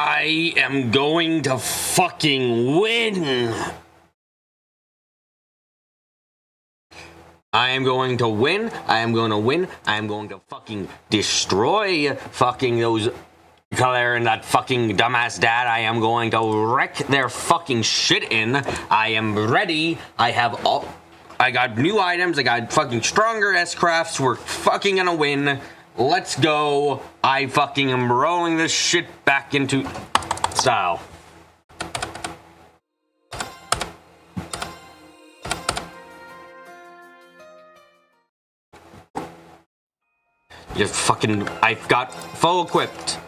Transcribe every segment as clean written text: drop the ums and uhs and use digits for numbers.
I am going to fucking win. I am going to win. I am going to win. I am going to fucking destroy fucking those Claire and that fucking dumbass dad. I am going to wreck their fucking shit in. I am ready. I have all. I got new items. I got fucking stronger S-crafts. We're fucking gonna win. Let's go. I fucking am rolling this shit back into style. Just fucking, I've got full equipped.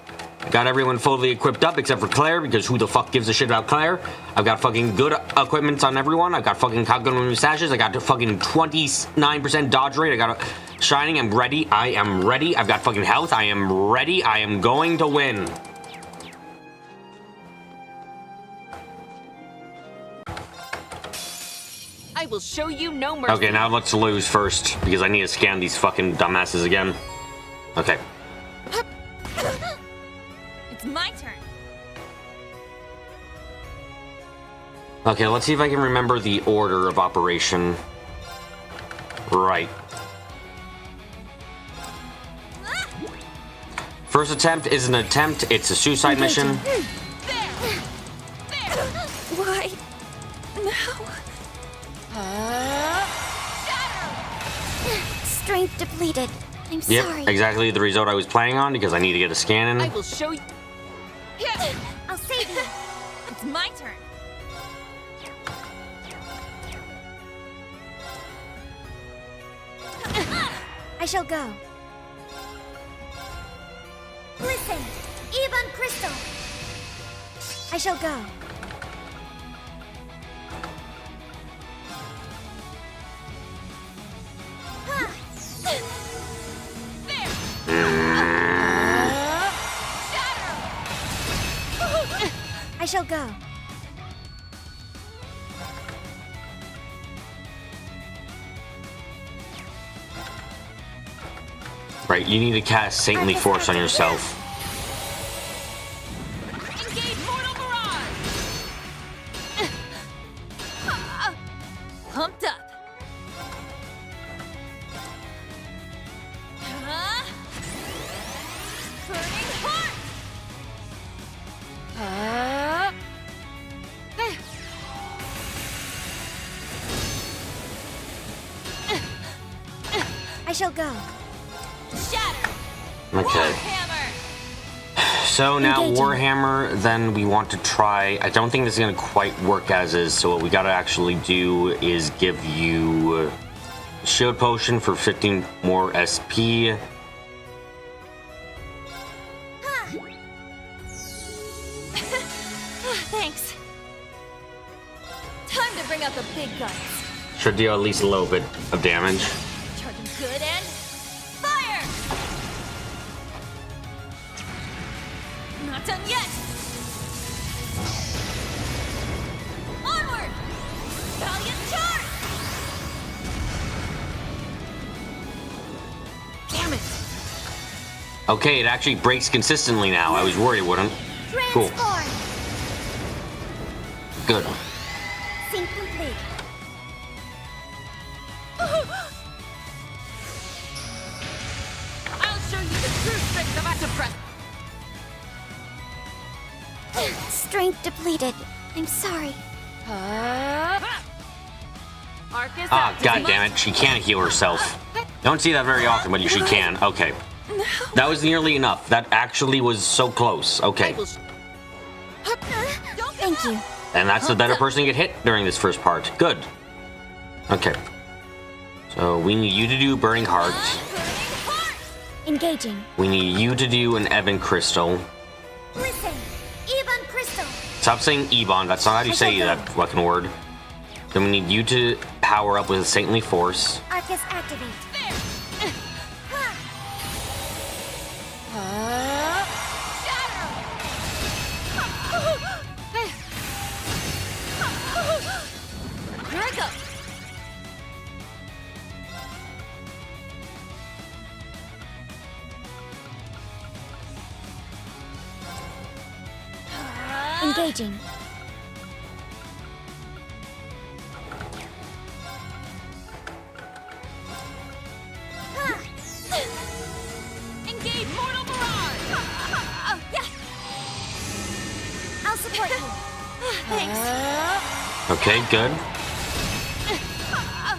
I got everyone fully equipped up except for Claire, because who the fuck gives a shit about Claire? I've got fucking good equipment on everyone. I've got fucking shotgun mustaches. I got a fucking 29% dodge rate. I got a shining. I'm ready. I am ready. I've got fucking health. I am ready. I am going to win. I will show you no mercy. Okay, now let's lose first, because I need to scan these fucking dumbasses again. Okay. It's my turn. Okay, let's see if I can remember the order of operation. Right. First attempt is an attempt. It's a suicide mission. Why? No. Strength depleted. I'm Yep, sorry. exactly the result I was planning on, because I need to get a scan I in. will show you. I'll save you. It's my turn. I shall go. Listen, Ebon Crystal. I shall go. I shall go. Right, you need to cast Saintly Force on yourself. Engage Mortal Barrage. Pumped up. Burning Heart. I shall go. Shatter. Okay. Hammer. So now Engaging. Warhammer, then we want to try. I don't think this is going to quite work as is, so what we got to actually do is give you Shield Potion for 15 more SP. Thanks. Time to bring out the big guns. Should deal at least a little bit of damage. Charging good and fire! Not done yet! Onward! Valiant charge! Damn it! Okay, it actually breaks consistently now. I was worried it wouldn't. Cool. Transform. Good. Sync complete. I'll show you the true strength of Active Breath! Strength depleted. I'm sorry. Arc is Ah, up. god damn it. She can't heal herself. Don't see that very often, but she can. Okay. That was nearly enough. That actually was so close. Okay. Thank you. And that's the better person to get hit during this first part. Good. Okay. So we need you to do Burning Heart. Engaging. We need you to do an Ebon Crystal. Listen, Ebon Crystal. Stop saying Ebon. That's not how you say that fucking word. Then we need you to power up with a Saintly Force. Arcus activate. Here I go. Engaging. Engage Mortal Barrage! I'll support you. Thanks. Okay, good.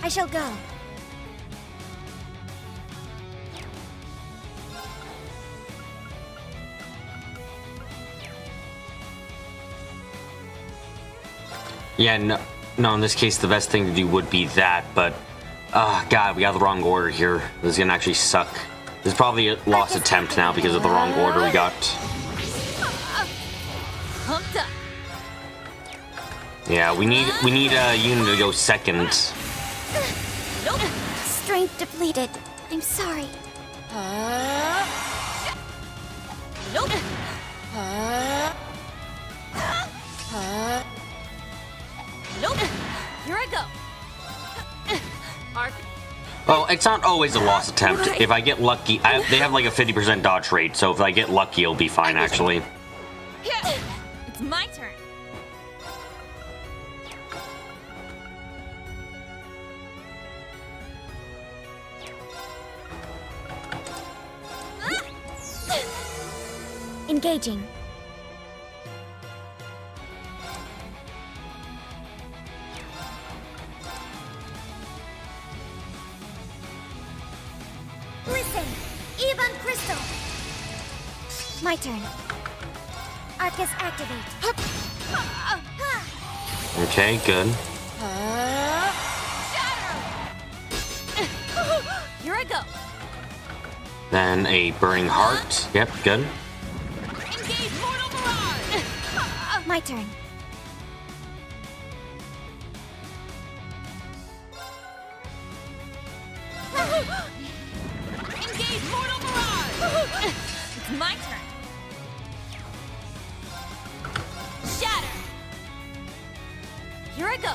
I shall go. Yeah, no, in this case, the best thing to do would be that, but... God, we got the wrong order here. This is gonna actually suck. This is probably a lost attempt now because of the wrong order we got. Pumped up. Yeah, we need a unit to go second. Nope. Strength depleted. I'm sorry. Nope. Nope. Here I go. Arc. Well, it's not always a lost attempt. Right. If I get lucky, they have like a 50% dodge rate, so if I get lucky, it'll be fine, actually. Here. It's my turn. Engaging. Listen, Ebon Crystal. My turn. Arcus activate. Okay, good. Here I go. Then a burning heart. Yep, good. Engage Mortal Barrage. My turn. Engage Mortal Barrage. It's my turn. Shatter. Here I go.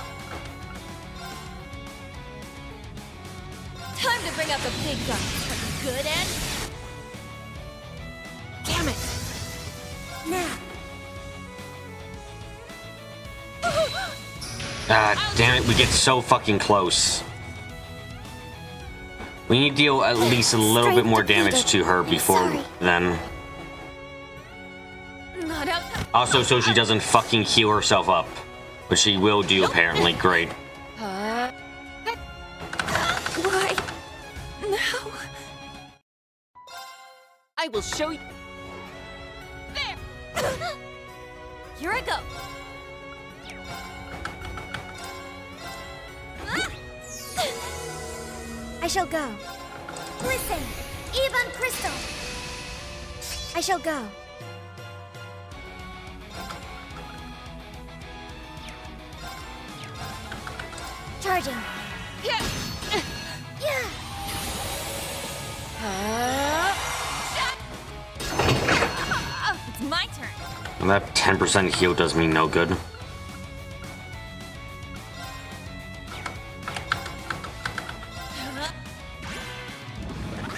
Time to bring out the big guns for the good end. Damn it. Now. Damn it, we get so fucking close. We need to deal at least a little bit more damage to her before then. Not out. Also, so she doesn't fucking heal herself up. Which she will do, apparently. Great. Why? No. I will show you. There. Here I go. I shall go. Listen, Ebon Crystal. I shall go. Charging. Yeah. Yeah. It's my turn. And that 10% heal does me no good.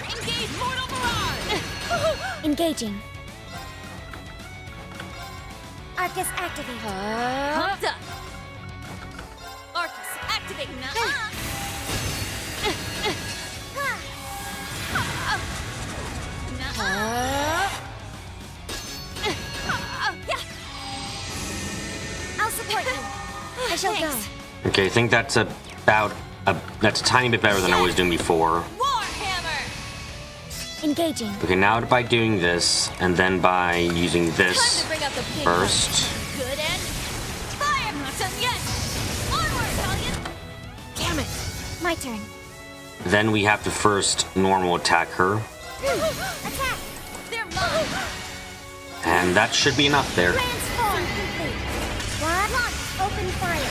Engage Mortal Barrage. Engaging. Arcus activate. Pumped up. Arcus, activate now. I'll support you. I shall Thanks. go. Okay, I think that's about... that's a tiny bit better than I was doing before. Warhammer. Engaging. Okay, now by doing this, and then by using Time this to bring out the big first. guns. Good end. Fire! Not done yet. Onward, Italian. Damn it. My turn. Then we have to first normal attack her. Attack. They're mine. And that should be enough there. Transform complete. What? Launch. Open fire.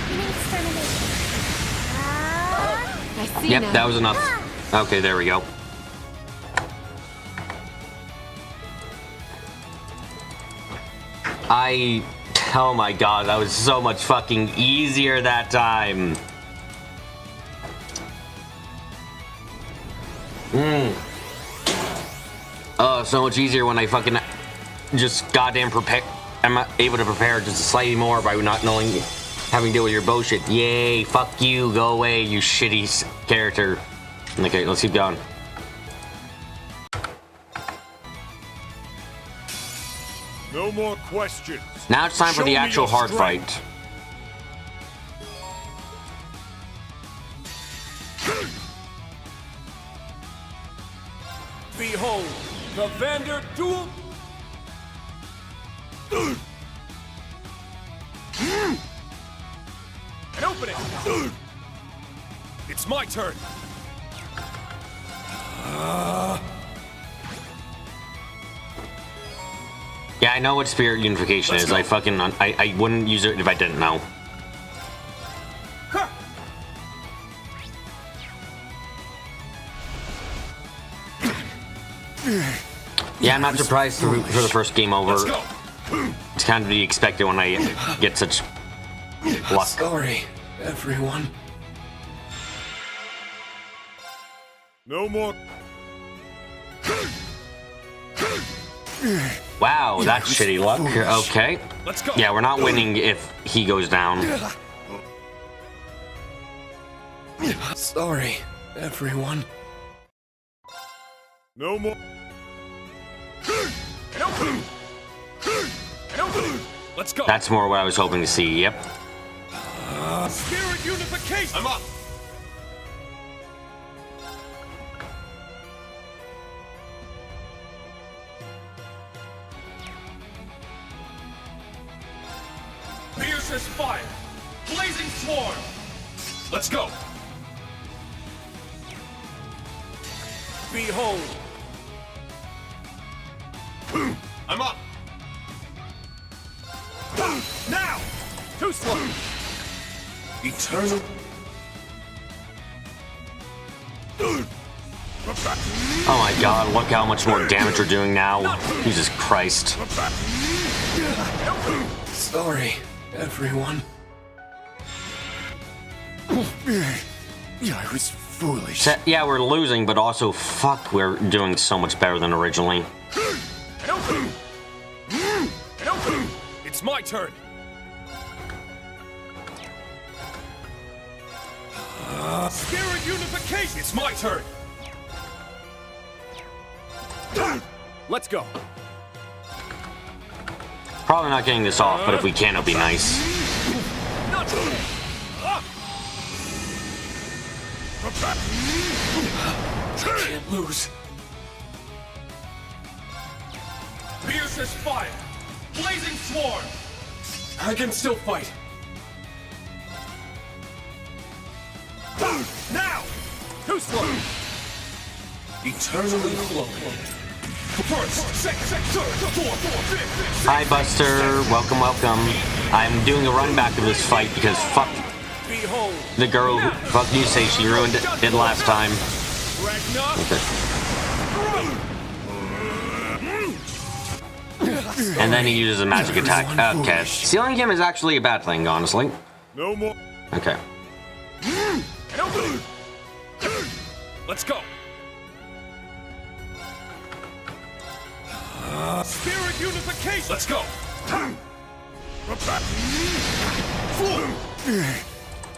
Beginning extermination. I see Yep, now. that was enough. Okay, there we go. Oh my god, that was so much fucking easier that time. Oh, so much easier when I fucking just goddamn am able to prepare just slightly more by not knowing, having to deal with your bullshit. Yay, fuck you, go away, you shitty character. Okay, let's keep going. No more questions. Now it's time for Show the me actual your hard strength. fight. Behold, the Vander Duel. And open it. It's my turn. Yeah, I know what spirit unification Let's is. go. I wouldn't use it if I didn't know. Ha! Yeah, I'm not surprised for the first game over. Let's go. It's kind of to be expected when I get such luck. Sorry, everyone. No more. Wow, that's shitty luck. Okay. Let's go. Yeah, we're not winning if he goes down. Sorry, everyone. No more. And open. And open. Let's go. That's more what I was hoping to see. Yep. Spirit unification. I'm up. Fiercest fire. Blazing swarm. Let's go. Behold. I'm up. Now. Too slow. Eternal. Oh my god, look how much more damage we're doing now. Jesus Christ. Sorry, everyone. I was foolish. Yeah, we're losing, but also, fuck, we're doing so much better than originally. And open. And open. It's my turn. Spirit unification. It's my turn. Let's go. Probably not getting this off, but if we can, it'll be nice. Not Can't lose. Fiercest fire. Blazing swarm. I can still fight. Now. Too slow. Eternally flowing. First, second, third, fourth, fifth. Hi, Buster. Welcome, welcome. I'm doing a run back of this fight because fuck Behold. the girl who, fuck you say she ruined it last time. And then he uses a magic attack. Okay. Sealing him is actually a bad thing, honestly. No more. Okay. And open. Let's go. Spirit unification. Let's go.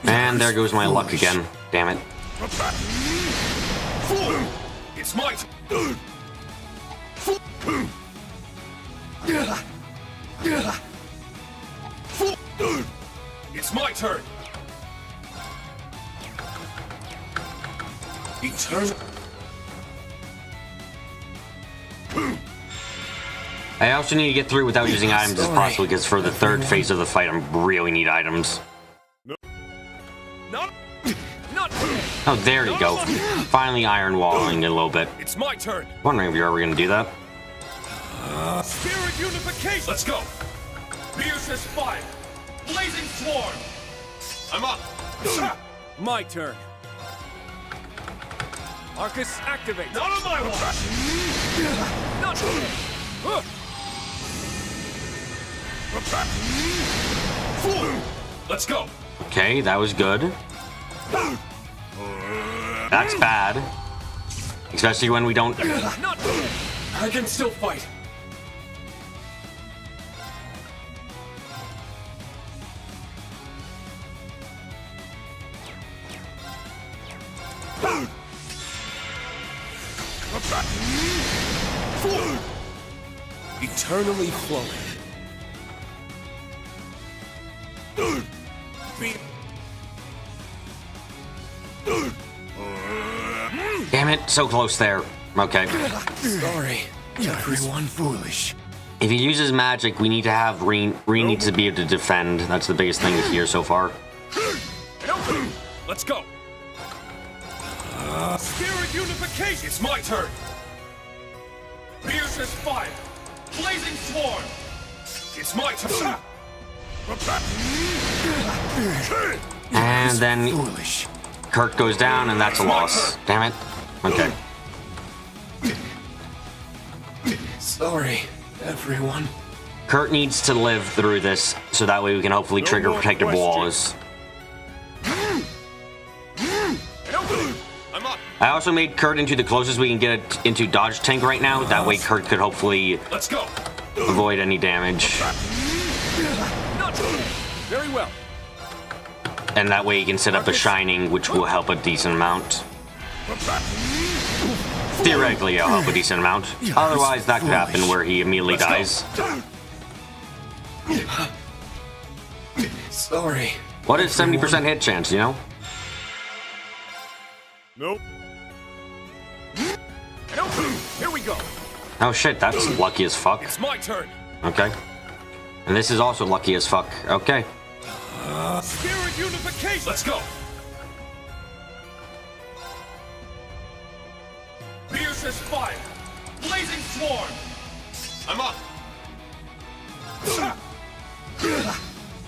And there goes my luck again. Damn it. It's my turn. It's my turn. Eternal. I also need to get through without using items as Sorry. possible because for the third phase of the fight, I really need items. Not. Oh, there you go. Finally iron walling a little bit. It's my turn. Wondering if you're ever gonna do that. Spirit unification. Let's go. Fiercest fire. Blazing swarm. I'm up. My turn. Arcus activate. Not on my watch. Not. Let's go. Okay, that was good. That's bad. Especially when we don't... Not. I can still fight. Eternally flowing. Damn it, so close there. Okay. Sorry, everyone. Foolish. If he uses magic, we need to have Reen needs to be able to defend. That's the biggest thing here so far. Let's go. Spirit unification. It's my turn. Fiercest fire. Blazing swarm. It's my turn. And then Foolish. Kurt goes down, and that's a loss. Damn it. Okay. Sorry, everyone. Kurt needs to live through this, so that way we can hopefully trigger protective walls. I'm up. I also made Kurt into the closest we can get it into dodge tank right now. That way Kurt could hopefully Let's go. avoid any damage. Very well. And that way he can set up a shining, which will help a decent amount. Theoretically, it'll help a decent amount. Otherwise, that could happen where he immediately dies. Sorry. What is 70% hit chance, you know? Nope. Here we go. Oh shit, that's lucky as fuck. It's my turn. Okay. And this is also lucky as fuck. Okay. Spirit unification. Let's go. Fiercest fire. Blazing swarm. I'm up.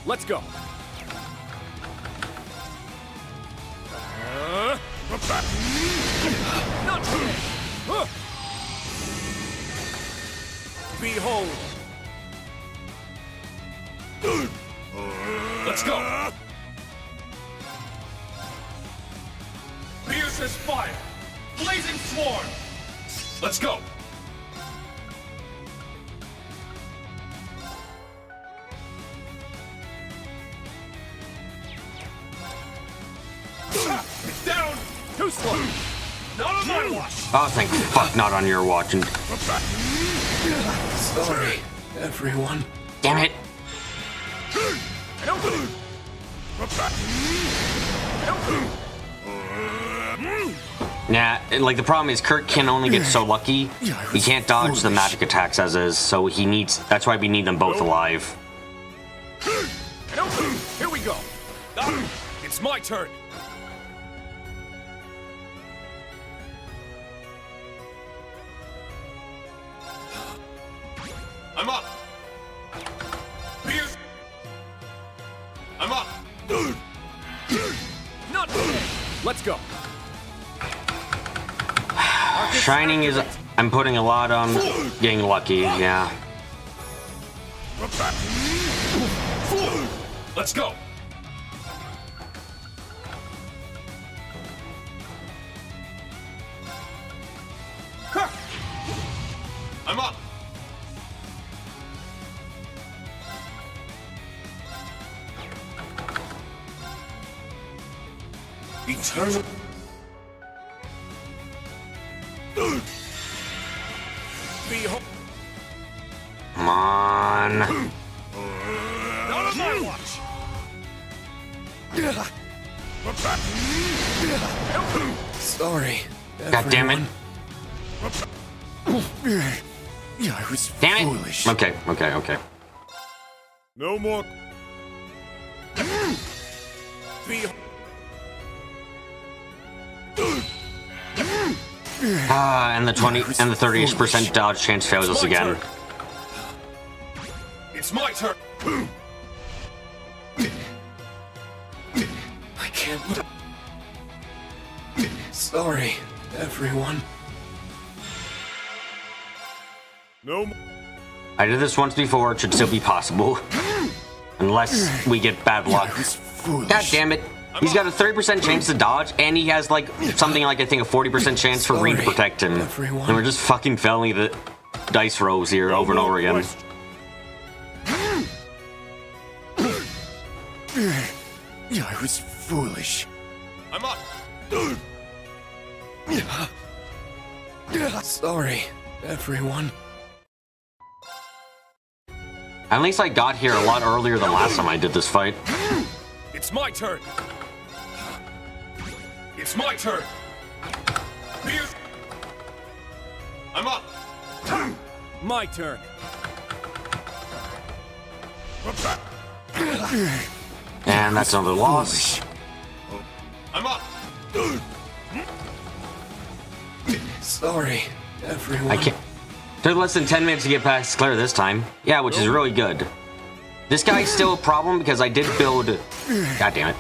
Let's go. Not today. Behold. Let's go. Fiercest fire. Blazing swarm. Let's go. It's down. Too slow. Not on my watch. Oh, thank fuck, not on your watch. And Sorry, everyone. damn it. Nah, like the problem is Kurt can only get so lucky. He can't dodge the magic attacks as is, so he needs. That's why we need them both alive. Here we go. It's my turn. I'm up. Pierce. I'm up. Not today. Let's go. Shining is. I'm putting a lot on getting lucky, yeah. Let's go. I'm up. Eternal. Behold. Come on. Not on my watch. Sorry. God damn it. Yeah, I was Damn it. foolish. Okay, okay, okay. No more. Behold. And the 20 and the 30% dodge chance fails us again. It's my turn. I can't look. Sorry, everyone. No more. I did this once before, it should still be possible. Unless we get bad luck. I was foolish. God damn it. He's got a 30% chance to dodge, and he has like something like I think a 40% chance for Reed to protect him. Everyone. And we're just fucking failing the dice rolls here over and over again. Yeah, I was foolish. I'm up. Sorry, everyone. At least I got here a lot earlier than last time I did this fight. It's my turn. It's my turn. Pierce. I'm up. My turn. And that's another loss. I'm up. Sorry, everyone. I can't. Took less than 10 minutes to get past Claire this time. Yeah, which is really good. This guy's still a problem because I did build. God damn it.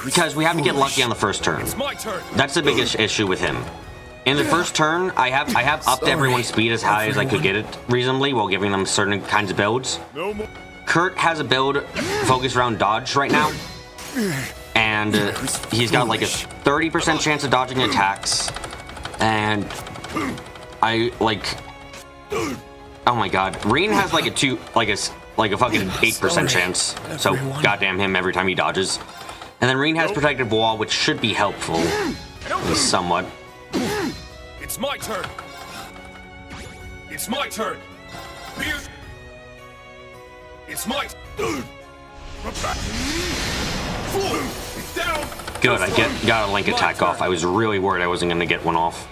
Because we have to get lucky on the first turn. It's my turn. That's the biggest issue with him. In the first turn, I have upped everyone's speed as high as I could get it reasonably while giving them certain kinds of builds. No more. Kurt has a build focused around dodge right now. And he's got like a 30% chance of dodging attacks. And I like. Oh my god. Reen has like a fucking 8% chance. So goddamn him every time he dodges. And then Reen has protective wall, which should be helpful. Somewhat. It's my turn. It's my turn. Pierce. It's my. It's down. Good, I got a link attack off. I was really worried I wasn't gonna get one off.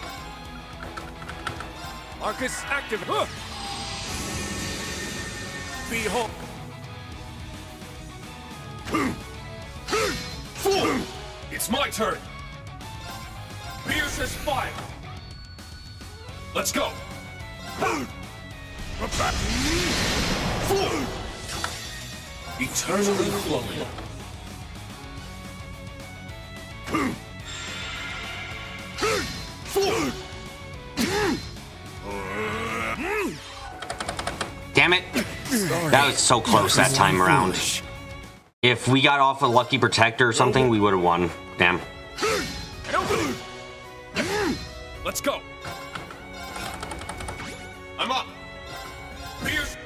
Arcus active. Behold. It's my turn. Pierce is fire. Let's go. Eternally flowing. Damn it! That was so close that time around. If we got off a lucky protector or something, we would have won. Damn. Let's go. I'm up. Pierce.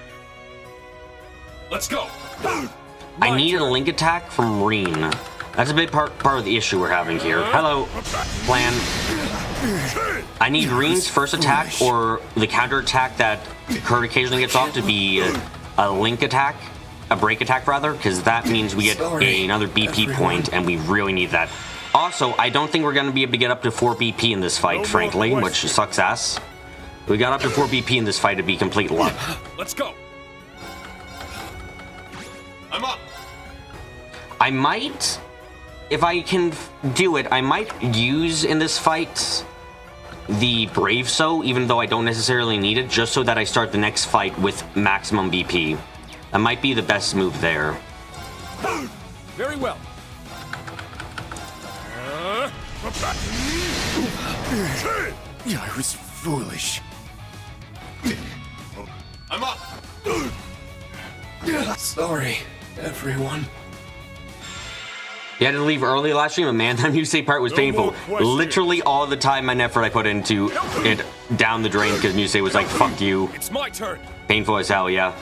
Let's go. I need a link attack from Reen. That's a big part of the issue we're having here. Hello, plan. I need Reen's first attack or the counter attack that Kurt occasionally gets off to be a link attack, a break attack rather, because that means we get another BP point, and we really need that. Also, I don't think we're going to be able to get up to 4 BP in this fight, frankly, which sucks ass. We got up to 4 BP in this fight to be complete luck. Let's go. I'm up. I might, if I can do it, I might use in this fight the Brave So, even though I don't necessarily need it, just so that I start the next fight with maximum BP. That might be the best move there. Very well. Yeah, I was foolish. I'm up. Sorry, everyone. You had to leave early last stream, but man, that MUSSE part was painful. Literally all the time and effort I put into it down the drain because MUSSE was like, fuck you. It's my turn. Painful as hell, yeah.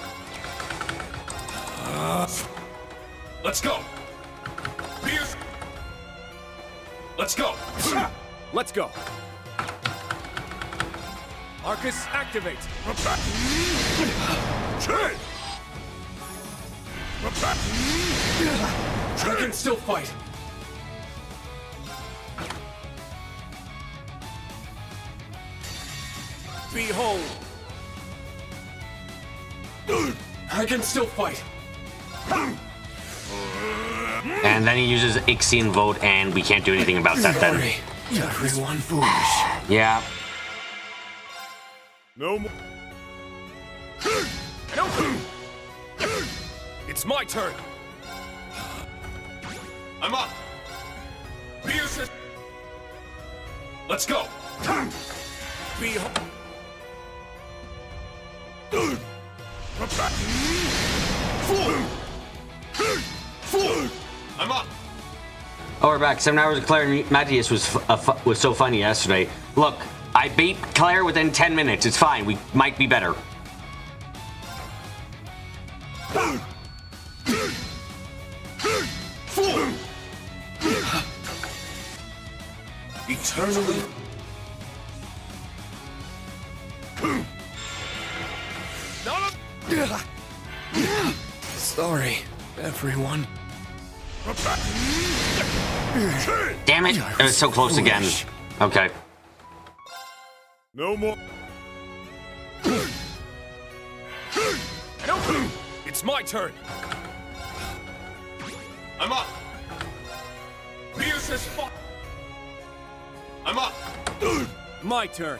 Let's go. Pierce. Let's go. Let's go. Arcus activate. I can still fight. Behold. I can still fight. And then he uses Ixion Vote, and we can't do anything about that then. Sorry, everyone foolish. Yeah. No more. It's my turn. I'm up. Pierce is. Let's go. Behold. I'm up. Oh, we're back. 7 hours of Claire and Matthias was so funny yesterday. Look, I beat Claire within 10 minutes. It's fine. We might be better. Eternally Sorry, everyone. Damn it! It was so close again. Foolish. Okay. No more. It's my turn. I'm up. Pierce has fought. I'm up. My turn.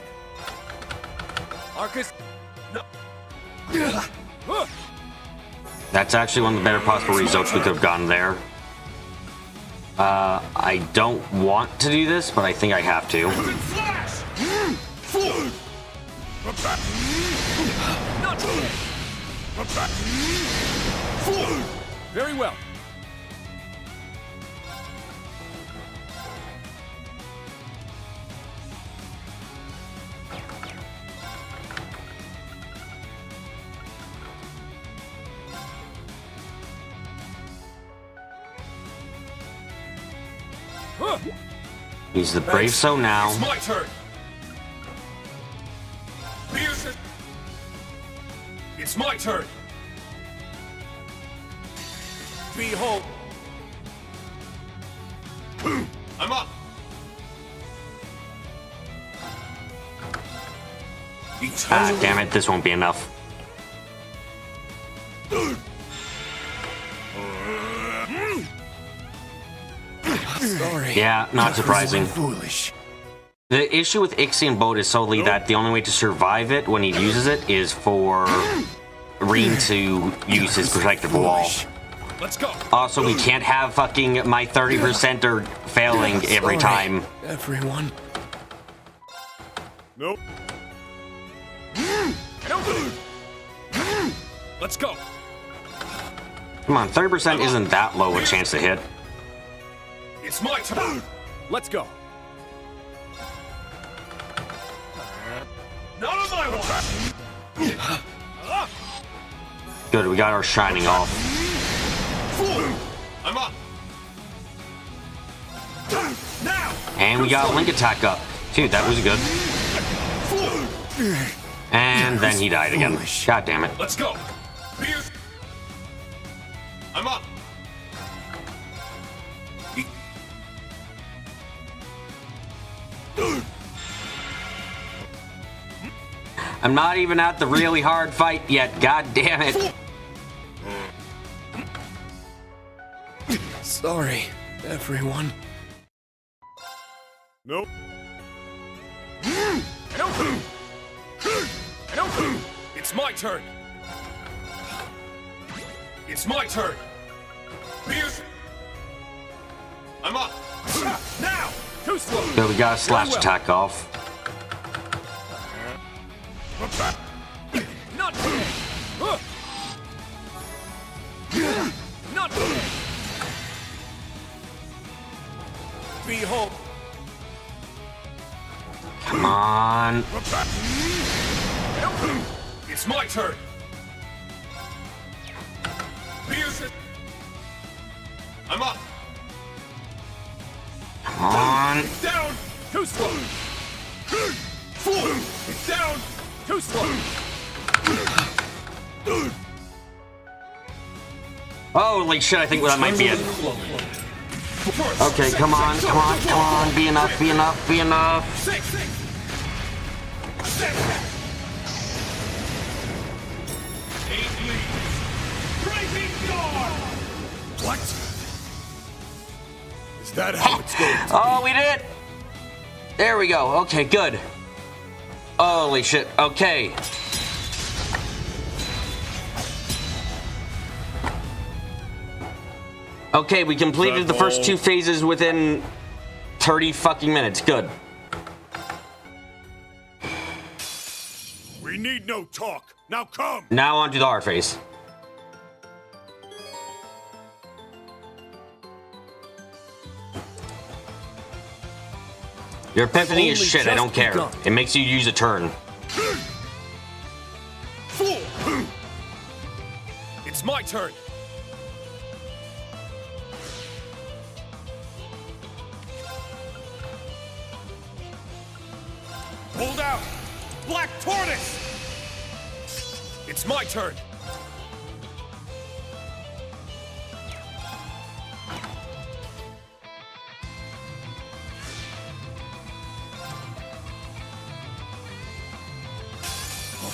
Arcus. No. That's actually one of the better possible results we could have gotten there. I don't want to do this, but I think I have to. Flash! Not today. Very well. He's the brave so now. It's my turn. Pierce has... It's my turn. Behold. I'm up. Ah, damn it, this won't be enough. Sorry. Yeah, not surprising. Foolish. The issue with Ixion Boat is solely that the only way to survive it when he uses it is for Reen to use his protective wall. Let's go. Also, we can't have fucking my 30% or failing every Sorry, time. everyone. Nope. Let's go. Come on, 30% isn't that low a chance to hit. It's my turn. Let's go. Not on my watch. Good, we got our shining off. I'm up. Now. And we got a link attack up. Dude, that was good. And then he died again. Foolish. God damn it. Let's go. Pierce. I'm up. I'm not even at the really hard fight yet. God damn it. Sorry, everyone. Nope. It's my turn. It's my turn. Pierce. I'm up. Now. Too slow. Good, we got a slash attack off. Not today. Not today. Behold. Come on. It's my turn. Pierce. I'm up. Come on. Down. Too slow. It's down. Too slow. Holy shit, I think that might be it. Okay, come on, come on, come on. Be enough, be enough, be enough. 6, 7, 8 leads. Breaking guard. What? Is that how it's going? Oh, we did it! There we go. Okay, good. Holy shit. Okay. Okay, we completed the first 2 phases within 30 fucking minutes. Good. We need no talk. Now come. Now on to the hard phase. Your epiphany is Only shit, I just don't care. begun. It makes you use a turn. It's my turn. Hold out. Black Tortoise. It's my turn.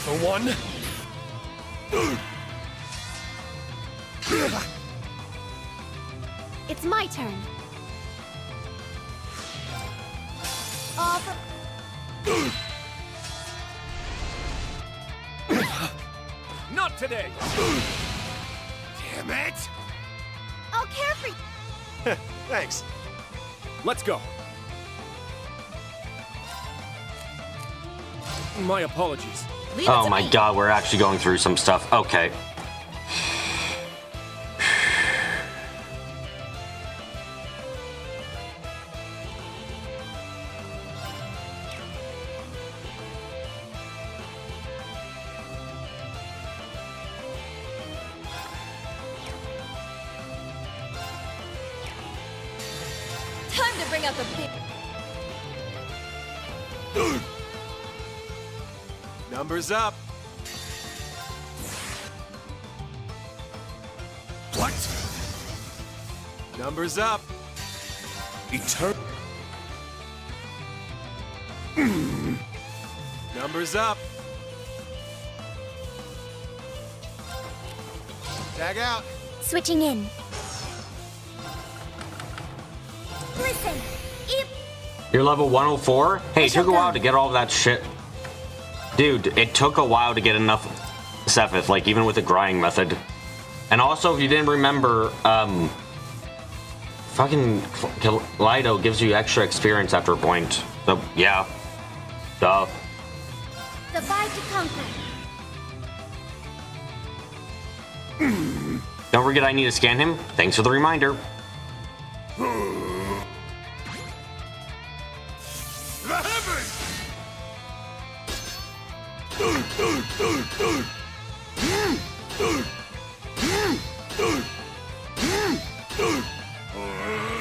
For one. It's my turn. All for... Not today. Damn it! I'll care for you. Thanks. Let's go. My apologies. Leave it Oh to my me. god, we're actually going through some stuff. Okay. Time to bring out the big. Numbers up. What? Numbers up. Numbers up. Tag out. Switching in. Listen, You're level 104? Hey, it took a while to get all of that shit. Dude, it took a while to get enough Sepith, like even with the grinding method. And also, if you didn't remember, fucking Lido gives you extra experience after a point. So, yeah. Duh. divide to conquer. Don't forget I need to scan him. Thanks for the reminder. The heavens!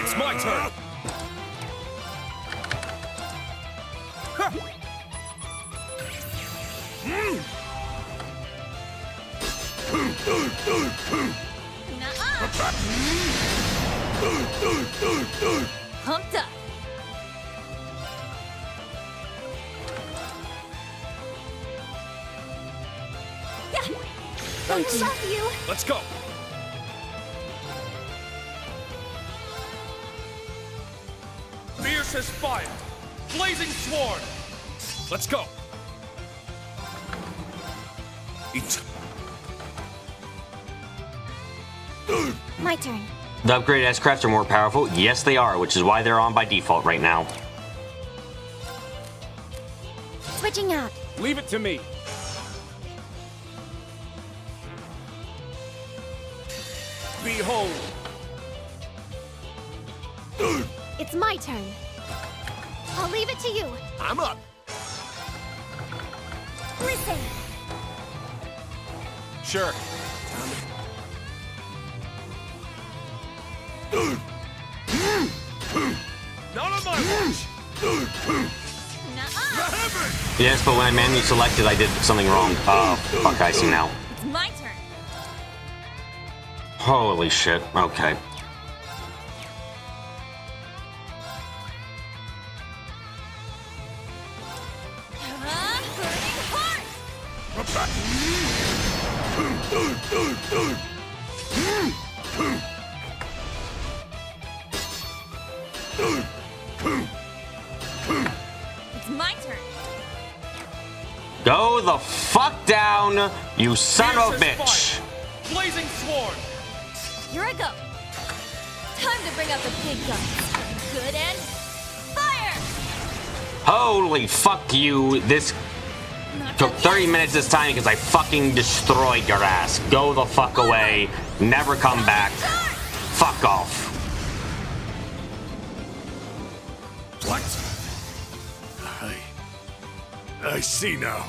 It's my turn. Pumped up. Thanks. Love you. Let's go. Fierce as fire. Blazing sword. Let's go. My turn. The upgraded S-Crafts are more powerful. Yes, they are, which is why they're on by default right now. Switching out. Leave it to me. Behold. It's my turn. I'll leave it to you. I'm up. Listen. Sure. Not on my watch. Nuh-uh. Yes, but when I manually selected, I did something wrong. Oh, fuck, I see now. It's my turn. Holy shit. Okay. Burning heart. It's my turn. Go the fuck down, you son of a Fierce as bitch. fire. Blazing sword. Here I go. Time to bring out the big guns. Good and fire. Holy fuck you. This Not took done 30 yet. minutes this time because I fucking destroyed your ass. Go the fuck away. Never come back. Fuck off. What? I see now.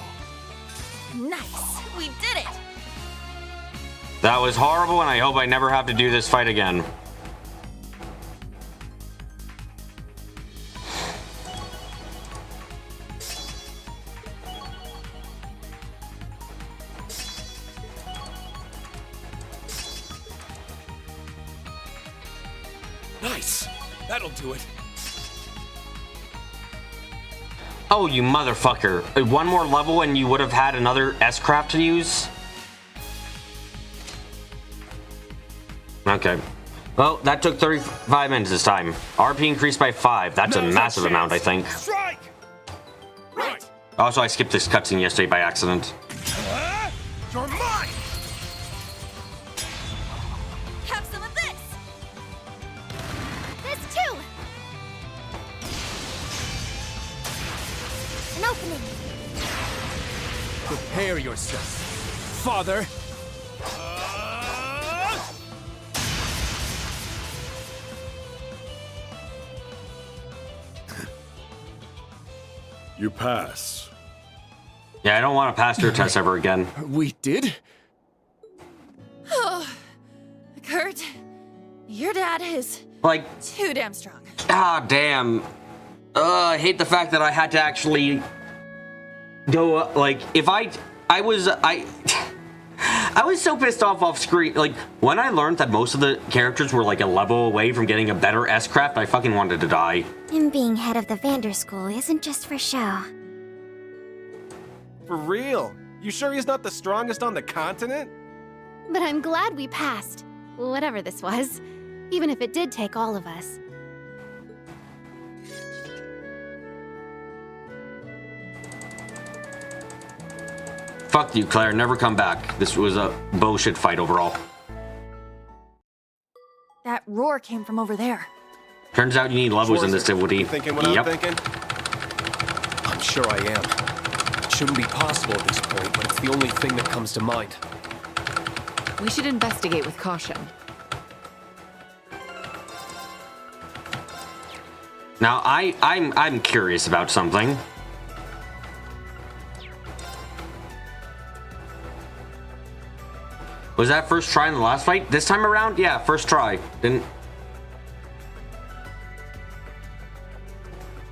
Nice. We did it. That was horrible, and I hope I never have to do this fight again. Nice. That'll do it. Oh, you motherfucker. One more level and you would have had another S-craft to use? Okay. Well, that took 35 minutes this time. RP increased by 5. That's a massive amount, I think. Strike! Right! Also, I skipped this cutscene yesterday by accident. You're mine! Have some of this! This too! An opening! Prepare yourself, Father. You pass. Yeah, I don't want to pass your test ever again. We did? Oh, Kurt, your dad is Like, too damn strong. ah, damn. I hate the fact that I had to actually go, like, if I was so pissed off screen. Like, when I learned that most of the characters were, like, a level away from getting a better S-craft, I fucking wanted to die. Him being head of the Vander School isn't just for show. For real? You sure he's not the strongest on the continent? But I'm glad we passed. Whatever this was. Even if it did take all of us. Fuck you, Claire. Never come back. This was a bullshit fight overall. That roar came from over there. Turns out you need levels in this difficulty. You thinking what I'm thinking? I'm sure I am. It shouldn't be possible at this point, but it's the only thing that comes to mind. We should investigate with caution. Now, I'm curious about something. Was that first try in the last fight? This time around? Yeah, first try. Didn't...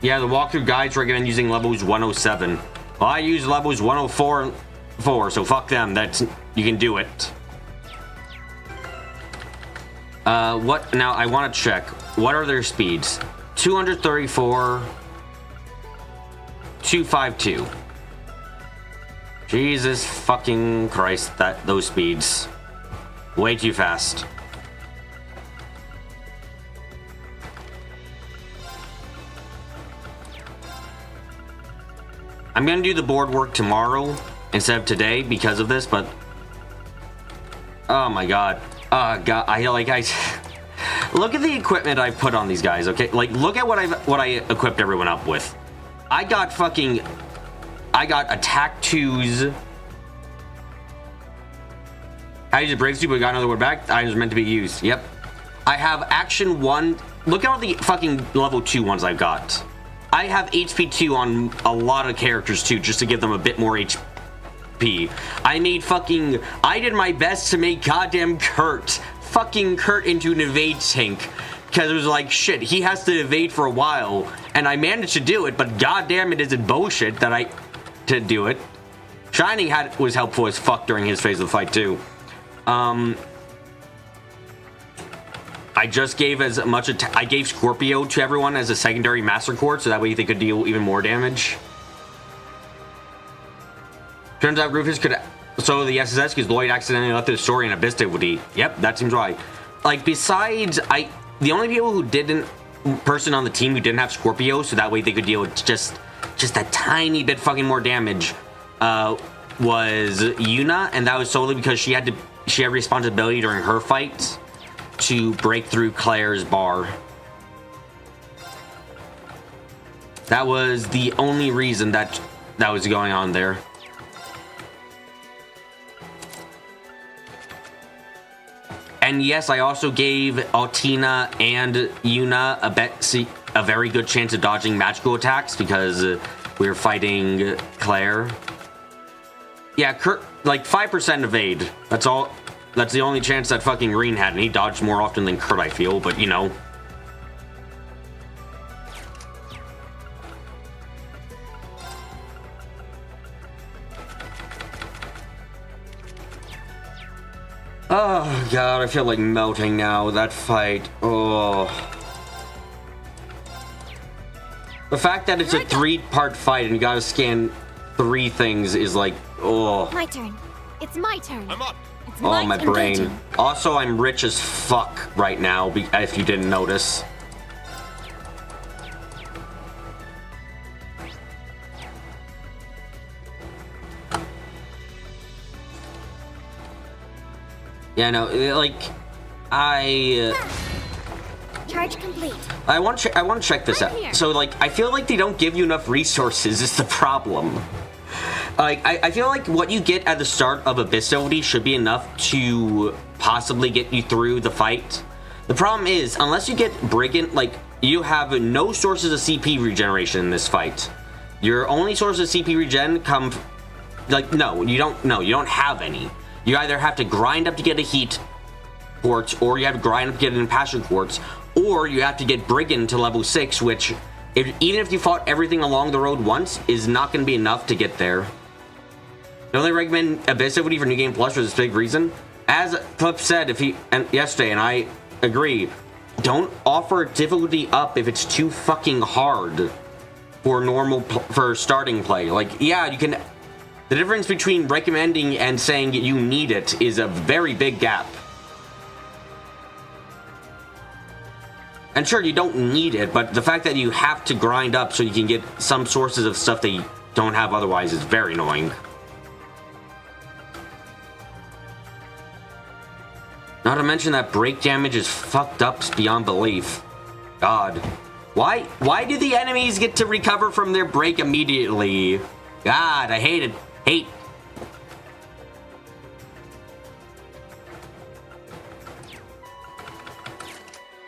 Yeah, the walkthrough guides recommend using levels 107. Well, I use levels 104 and 4, so fuck them. That's... You can do it. What... Now, I want to check. What are their speeds? 234... 252. Jesus fucking Christ, those speeds. Way too fast. I'm gonna do the board work tomorrow instead of today because of this, but oh my god. God, I look at the equipment I put on these guys, okay? Like, look at what I equipped everyone up with. I got attack 2s. I used a break suit, but got another word back. Items meant to be used. Yep. I have action 1. Look at all the fucking level 2 ones I've got. I have HP 2 on a lot of characters too, just to give them a bit more HP. I did my best to make goddamn Kurt into an evade tank. Because it was like, shit, he has to evade for a while. And I managed to do it, but goddamn it is it bullshit that to do it. Shining was helpful as fuck during his phase of the fight too. I just gave as much I gave Scorpio to everyone as a secondary Master Court, so that way they could deal even more damage. Turns out Rufus could solo the SSS because Lloyd accidentally left his story in Abyss difficulty. Yep, that seems right. Like, besides, the only people who person on the team who didn't have Scorpio, so that way they could deal with just a tiny bit fucking more damage, was Yuna, and that was solely because she had responsibility during her fight to break through Claire's bar. That was the only reason that was going on there. And yes, I also gave Altina and Yuna a very good chance of dodging magical attacks because we were fighting Claire. Yeah, Kurt, like 5% evade. That's all. That's the only chance that fucking Reen had, and he dodged more often than Kurt, I feel, but you know. Oh god, I feel like melting now. That fight. Oh. The fact that it's a 3-part fight and you gotta scan 3 things is like, oh. My turn. It's my turn. I'm up. It's Oh, my brain. engaging. Also, I'm rich as fuck right now, if you didn't notice. Yeah, no, like, Charge complete. I want to check this out. here. So, like, I feel like they don't give you enough resources is the problem. Like, I feel like what you get at the start of Abyssody should be enough to possibly get you through the fight. The problem is, unless you get Brigand, like, you have no sources of CP regeneration in this fight. Your only sources of CP regen come, like, no, you don't have any. You either have to grind up to get a heat quartz, or you have to grind up to get an impassioned quartz, or you have to get Brigand to level 6, which, even if you fought everything along the road once, is not going to be enough to get there. I only recommend Abyssody for New Game Plus for this big reason. As Clip said yesterday, and I agree, don't offer difficulty up if it's too fucking hard for starting play. Like, yeah, you can. The difference between recommending and saying you need it is a very big gap. And sure, you don't need it, but the fact that you have to grind up so you can get some sources of stuff that you don't have otherwise is very annoying. Not to mention that break damage is fucked up beyond belief. God. Why do the enemies get to recover from their break immediately? God, I hate it. Hate.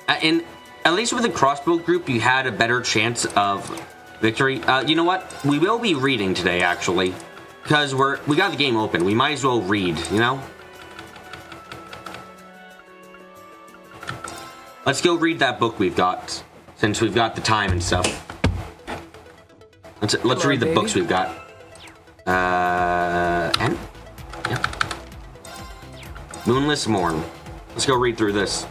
And at least with the crossbow group, you had a better chance of victory. You know what? We will be reading today, actually. Because we got the game open. We might as well read, you know? Let's go read that book we've got, since we've got the time and stuff. Let's read the books we've got. And? Yeah. Moonless Morn. Let's go read through this.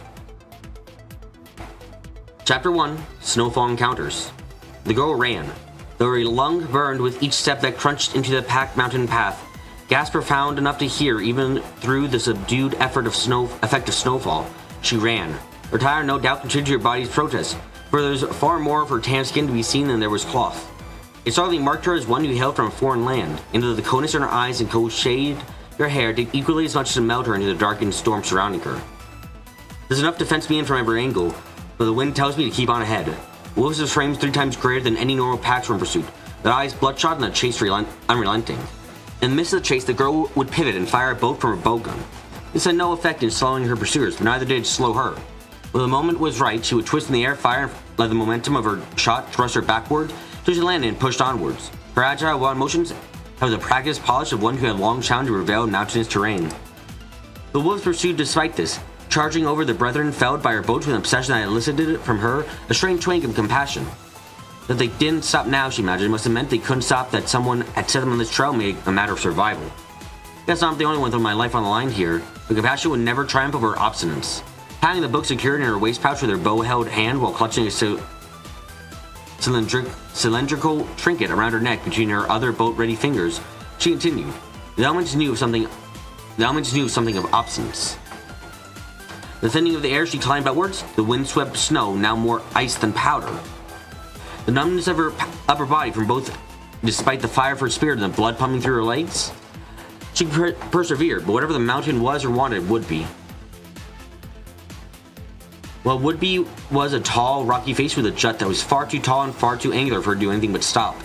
Chapter 1, Snowfall Encounters. The girl ran, though her lung burned with each step that crunched into the packed mountain path. Gasps profound enough to hear even through the subdued effect of snowfall. She ran. Her tire no doubt contributed to her body's protest, for there was far more of her tan skin to be seen than there was cloth. It starkly marked her as one who hailed from a foreign land, and the coldness in her eyes and cold shade her hair did equally as much to melt her into the darkened storm surrounding her. There's enough to fence me in from every angle, but the wind tells me to keep on ahead. Wolves' frames 3 times greater than any normal packs were in pursuit, their eyes bloodshot and the chase unrelenting. In the midst of the chase, the girl would pivot and fire a bolt from her bowgun. This had no effect in slowing her pursuers, but neither did it slow her. When the moment was right, she would twist in the air, fire, and let the momentum of her shot thrust her backward till she landed and pushed onwards. Her agile, wild motions have the practiced polish of one who had long challenged a revealed mountainous terrain. The wolves pursued despite this, charging over the brethren felled by her boats with an obsession that elicited from her a strange twinge of compassion. That they didn't stop now, she imagined, must have meant they couldn't stop, that someone had set them on this trail made a matter of survival. Guess I'm the only one with my life on the line here, but compassion would never triumph over obstinance. Having the book secured in her waist pouch with her bow-held hand while clutching a cylindrical trinket around her neck between her other boat-ready fingers, she continued. The elements knew something of obstinance. The thinning of the air she climbed upwards, the wind-swept snow now more ice than powder. The numbness of her upper body from both, despite the fire of her spirit and the blood pumping through her legs. She persevered, but whatever the mountain was or wanted would be. Well, Would-Be was a tall, rocky face with a jut that was far too tall and far too angular for her to do anything but stop.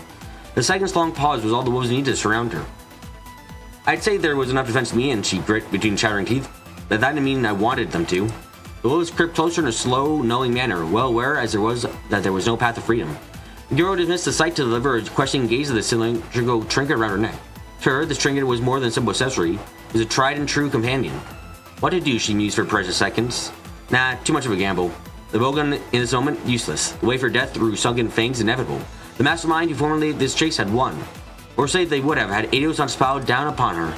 The second's long pause was all the wolves needed to surround her. I'd say there was enough defense to me, and she grit between chattering teeth, but that didn't mean I wanted them to. The wolves crept closer in a slow, knowing manner, well aware as there was that there was no path to freedom. The girl dismissed the sight to deliver a questioning gaze of the cylindrical trinket around her neck. To her, this trinket was more than a simple accessory. It was a tried and true companion. What to do, she mused for precious seconds. Nah, too much of a gamble. The bowgun in this moment, useless. The way for death through sunken fangs, inevitable. The mastermind who formulated this chase had won. Or say they would have, had Eidos not spowed down upon her.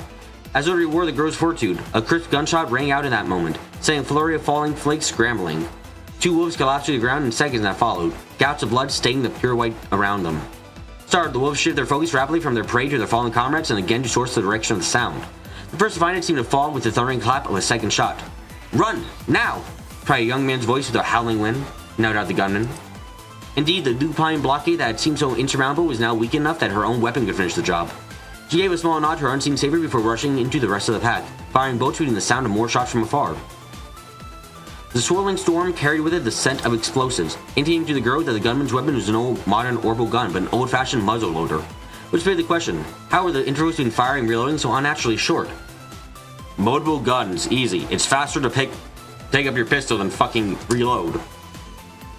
As a reward the girl's fortitude, a crisp gunshot rang out in that moment, sending a flurry of falling flakes scrambling. 2 wolves collapsed to the ground in seconds that followed, gouts of blood staining the pure white around them. Startled, the wolves shifted their focus rapidly from their prey to their fallen comrades and again to source the direction of the sound. The first to find it seemed to fall with the thundering clap of a second shot. "Run! Now!" cried a young man's voice with a howling wind, no doubt the gunman. Indeed, the lupine blockade that had seemed so insurmountable was now weak enough that her own weapon could finish the job. She gave a small nod to her unseen saber before rushing into the rest of the pack, firing bolts shooting the sound of more shots from afar. The swirling storm carried with it the scent of explosives, indicating to the girl that the gunman's weapon was no modern orbital gun but an old-fashioned muzzle loader. Which made the question, how were the intervals between firing and reloading so unnaturally short? Multiple guns, easy. It's faster to take up your pistol than fucking reload.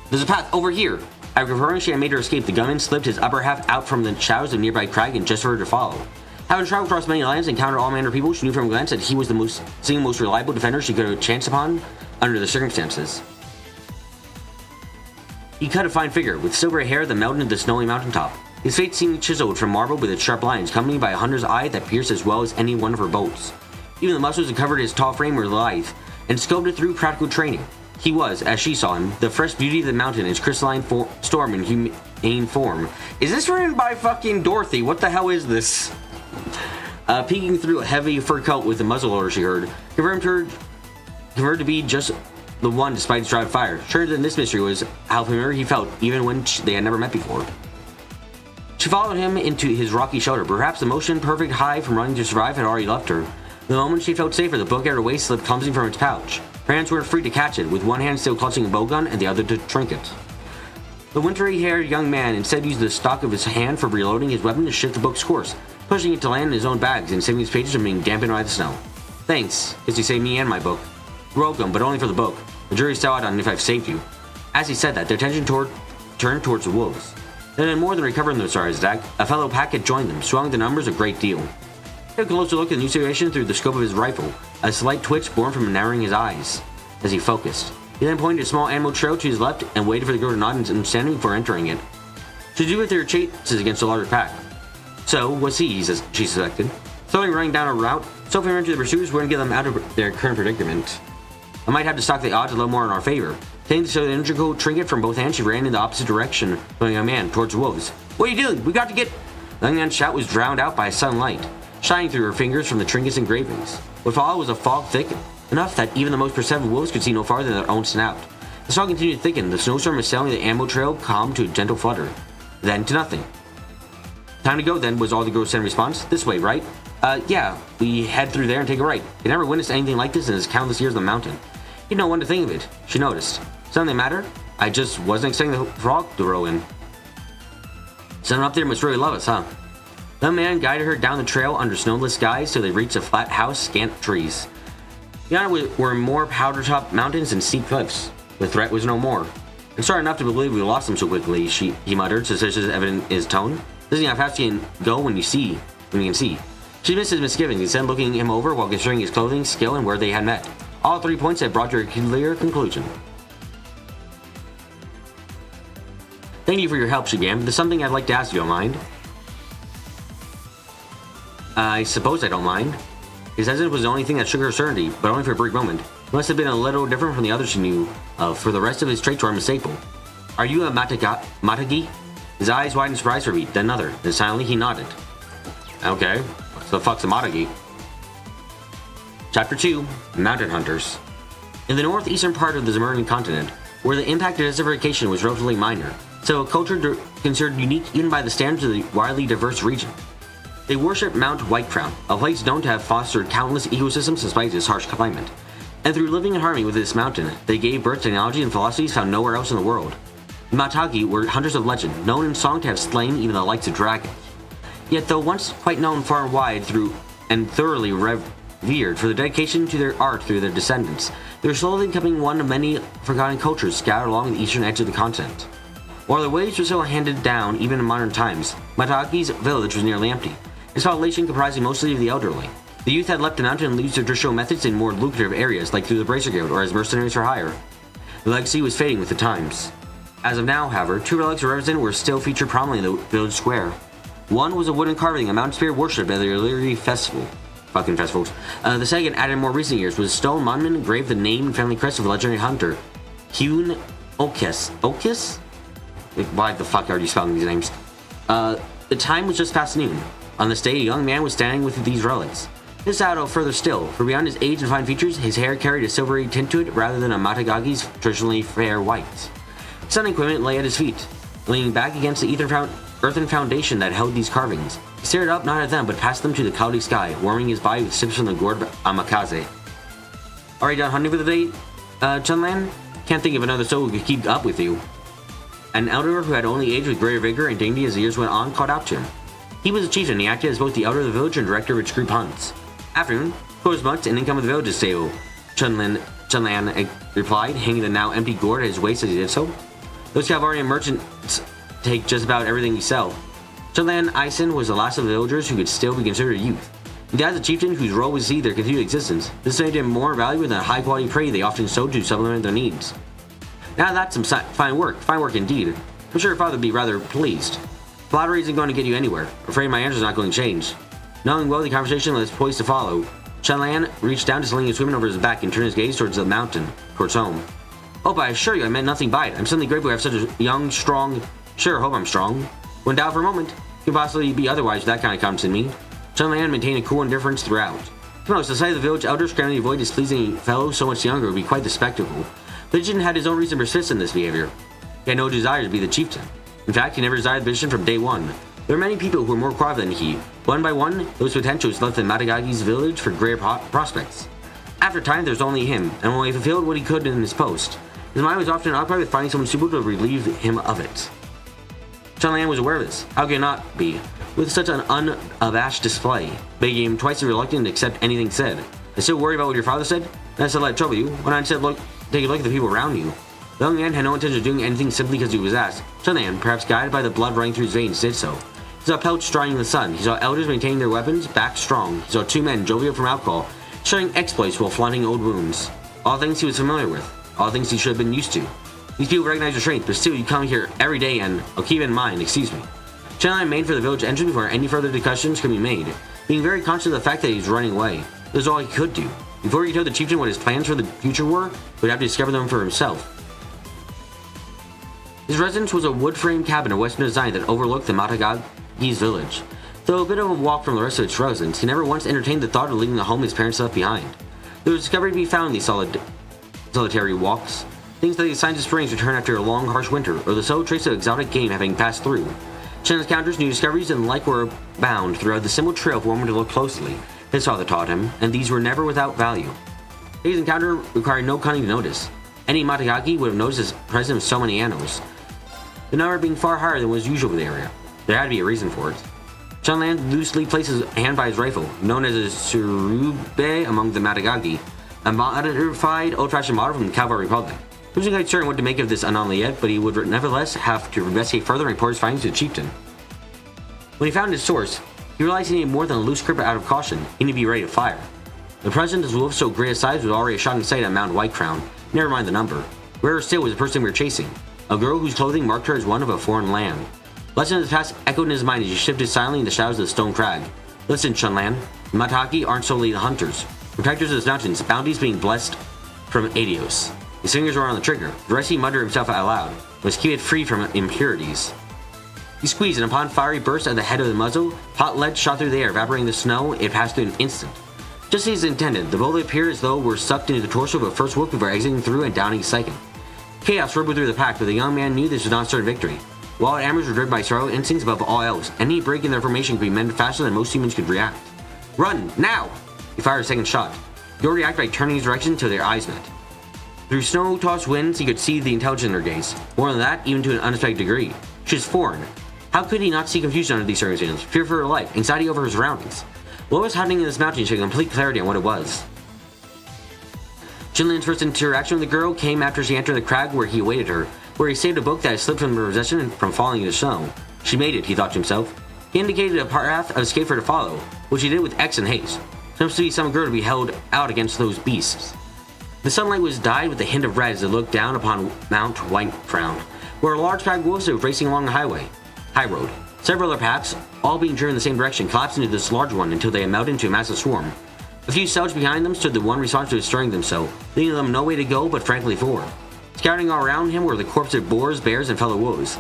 "There's a path over here." After confirming she had made her escape, the gunman slipped his upper half out from the shadows of a nearby crag and just for her to follow. Having traveled across many lands and encountered all manner of people, she knew from a glance that he was the single most reliable defender she could have chanced upon under the circumstances. He cut a fine figure, with silvery hair that melted into the snowy mountaintop. His face seemed chiseled from marble with its sharp lines, accompanied by a hunter's eye that pierced as well as any one of her bolts. Even the muscles that covered his tall frame were lithe, and sculpted through practical training. He was, as she saw him, the fresh beauty of the mountain, its crystalline storm and humane form. Is this written by fucking Dorothy? What the hell is this? Peeking through a heavy fur coat with the muzzleloader she heard, confirmed her to be just the one despite his dry fire. Sure than this mystery was how familiar he felt, even when they had never met before. She followed him into his rocky shelter. Perhaps the motion-perfect high from running to survive had already left her. The moment she felt safer, the book at her waist slipped clumsily from its pouch. Her hands weren't free to catch it, with one hand still clutching a bowgun and the other to trinket. The wintry-haired young man instead used the stock of his hand for reloading his weapon to shift the book's course, pushing it to land in his own bags and saving his pages from being dampened by the snow. "Thanks, as you saved me and my book. You're welcome, but only for the book. The jury's still out on if I've saved you." As he said that, their attention turned towards the wolves. They had more than recovered from the sorry attack. A fellow pack had joined them, swelling the numbers a great deal. He took a closer look at the new situation through the scope of his rifle, a slight twitch born from narrowing his eyes as he focused. He then pointed a small animal trail to his left and waited for the girl to nod in understanding before entering it. She do with their chances against a larger pack. So was he, she suspected. Slowly running down a route, so familiar to the pursuers wouldn't get them out of their current predicament. I might have to stock the odds a little more in our favor. Taking the cylindrical trinket from both hands, she ran in the opposite direction, following a man towards the wolves. "What are you doing? We got to get..." The young man's shout was drowned out by a sudden light, shining through her fingers from the trinkets and engravings. What followed was a fog thick enough that even the most perceptive wolves could see no farther than their own snout. The fog continued to thicken, the snowstorm assailing the ammo trail calmed to a gentle flutter. Then to nothing. "Time to go then," was all the girl said in response. "This way, right?" Yeah, we head through there and take a right. He never witnessed anything like this in his countless years on the mountain. He didn't know when to think of it, she noticed. "Something the matter? I just wasn't expecting the frog to roll in." "Someone up there must really love us, huh?" The man guided her down the trail under snowless skies till they reached a flat house, scant trees. Beyond it were more powder-top mountains and steep cliffs. The threat was no more. "I'm sorry enough to believe we lost him so quickly," he muttered, suspicious evident in his tone. "Doesn't how fast you can go when you can see." She missed his misgivings, instead looking him over while considering his clothing, skill, and where they had met. All 3 points had brought to a clear conclusion. "Thank you for your help," she began. "There's something I'd like to ask you, don't mind?" "I suppose I don't mind." His hesitance was the only thing that shook her certainty, but only for a brief moment. He must have been a little different from the others she knew of, for the rest of his traits were unmistakable. "Are you a Matagi?" His eyes widened in surprise for a beat, then another. Then silently he nodded. "Okay, what the fuck's a Matagi?" Chapter 2, Mountain Hunters. In the northeastern part of the Zemurian continent, where the impact of desertification was relatively minor, so a culture considered unique even by the standards of the widely diverse region. They worship Mount Whitecrown, a place known to have fostered countless ecosystems despite its harsh climate. And through living in harmony with this mountain, they gave birth to technology and philosophies found nowhere else in the world. The Matagi were hunters of legend, known in song to have slain even the likes of dragons. Yet though once quite known far and wide through and thoroughly revered for their dedication to their art through their descendants, they were slowly becoming one of many forgotten cultures scattered along the eastern edge of the continent. While their ways were still handed down even in modern times, Matagi's village was nearly empty, its population comprising mostly of the elderly. The youth had left the mountain and used their traditional methods in more lucrative areas like through the Bracer Guild or as mercenaries for hire. The legacy was fading with the times. As of now, however, 2 relics represented were still featured prominently in the village square. One was a wooden carving of mountain spirit worshipped at the Reverie festival. Fucking festivals. The second, added in more recent years, was a stone monument engraved with the name and family crest of a legendary hunter, Hyun Okis? Why the fuck are you spelling these names? The time was just past noon. On this day, a young man was standing with these relics. This added further still, for beyond his age and fine features, his hair carried a silvery tint to it rather than a Matagagi's traditionally fair white. Sun equipment lay at his feet, leaning back against the earthen foundation that held these carvings. He stared up not at them, but past them to the cloudy sky, warming his body with sips from the gourd Amakaze. Already done hunting for the day, Chunlan? Can't think of another soul who could keep up with you. An elder who had only aged with greater vigor and dignity as the years went on called out to him. He was a chieftain. He acted as both the elder of the village and director of its group hunts. Afternoon, close months, and income of the village is stable. Chunlan replied, hanging the now empty gourd at his waist as he did so. Those Calvarian merchants take just about everything we sell. Chunlan Ison was the last of the villagers who could still be considered a youth. He died as a chieftain whose role was to see their continued existence. This made him more valuable than the high-quality prey they often sold to supplement their needs. Now that's some fine work indeed. I'm sure your father would be rather pleased. Flattery isn't going to get you anywhere. I'm afraid my answer's not going to change. Knowing well the conversation was poised to follow, Chunlan reached down to sling his women over his back and turned his gaze towards the mountain, towards home. Oh, but I assure you I meant nothing by it. I'm suddenly grateful to have such a young, strong... Sure, hope I'm strong. When doubt for a moment, could possibly be otherwise with that kind of confidence in me. Chunlan maintained a cool indifference throughout. To most, the sight of the village elder scrambling to avoid his pleasing fellow so much younger would be quite the spectacle. The chieftain had his own reason to persist in this behavior. He had no desire to be the chieftain. In fact, he never desired the position from day one. There were many people who were more qualified than he. One by one, those potentials left the Matagagi's village for greater prospects. After time, there was only him, and when he fulfilled what he could in his post, his mind was often occupied with finding someone suitable to relieve him of it. Chunlan was aware of this. How could he not be? With such an unabashed display, begging him twice as reluctant to accept anything said. I still worry about what your father said? And I said, let it trouble you. When I said, look, take a look at the people around you. The young man had no intention of doing anything simply because he was asked. Chunlan, perhaps guided by the blood running through his veins, did so. He saw pelts drying in the sun. He saw elders maintaining their weapons, back strong. He saw two men, jovial from alcohol, showing exploits while flaunting old wounds. All things he was familiar with. All things he should have been used to. These people recognize your strength, but still you come here every day and... I'll keep it in mind, excuse me. Chunlan made for the village entrance before any further discussions could be made, being very conscious of the fact that he was running away. This was all he could do. Before he told the chieftain what his plans for the future were, he would have to discover them for himself. His residence was a wood-framed cabin of Western design that overlooked the Matagagi's village. Though a bit of a walk from the rest of its residents, he never once entertained the thought of leaving the home his parents left behind. There was discovery to be found in these solitary walks. Things like the signs of springs return after a long, harsh winter, or the sole trace of exotic game having passed through. Chunlan's encounters, new discoveries, and the like were abound throughout the simple trail for one to look closely. His father taught him, and these were never without value. His encounter required no cunning to notice. Any Matagagi would have noticed the presence of so many animals, the number being far higher than was usual in the area. There had to be a reason for it. Chunlan loosely placed his hand by his rifle, known as a surube among the Matagagi, a modified old-fashioned model from the Cavalry Republic. He wasn't quite certain what to make of this anomaly yet, but he would nevertheless have to investigate further and report his findings to the chieftain. When he found his source, he realized he needed more than a loose grip out of caution. He needed to be ready to fire. The presence of wolf so great a size was already a shocking sight on Mount White Crown, never mind the number. Rarer still was the person we were chasing, a girl whose clothing marked her as one of a foreign land. Legend of the past echoed in his mind as he shifted silently in the shadows of the stone crag. Listen, Chunlan, the Matagi aren't solely the hunters, protectors of this mountains, bounties being blessed from Adios. His fingers were on the trigger. The rest he muttered himself out loud, was keep it free from impurities. He squeezed, and upon fiery burst at the head of the muzzle, hot lead shot through the air, evaporating the snow. It passed through in an instant. Just as intended, the bullet appeared as though it were sucked into the torso of a first wolf before exiting through and downing a second. Chaos rippled through the pack, but the young man knew this was not certain victory. Wild animals were driven by survival instincts above all else. Any break in their formation could be mended faster than most humans could react. Run, now! He fired a second shot. He already acted by turning his direction until their eyes met. Through snow-tossed winds, he could see the intelligence in her gaze. More than that, even to an unexpected degree. She was foreign. How could he not see confusion under these circumstances, fear for her life, anxiety over her surroundings? What was happening in this mountain showed complete clarity on what it was. Chunlan's first interaction with the girl came after she entered the crag where he awaited her, where he saved a book that had slipped from her possession and from falling into snow. She made it, he thought to himself. He indicated a path of escape for her to follow, which he did with excellent haste. Seems to be some girl to be held out against those beasts. The sunlight was dyed with a hint of red as it looked down upon Mount White Crown, where a large pack of wolves were racing along the high road. Several other packs, all being driven in the same direction, collapsed into this large one until they had melted into a massive swarm. A few cells behind them stood the one responsible for destroying them so, leaving them no way to go but frankly forward. Scouting all around him were the corpses of boars, bears, and fellow wolves.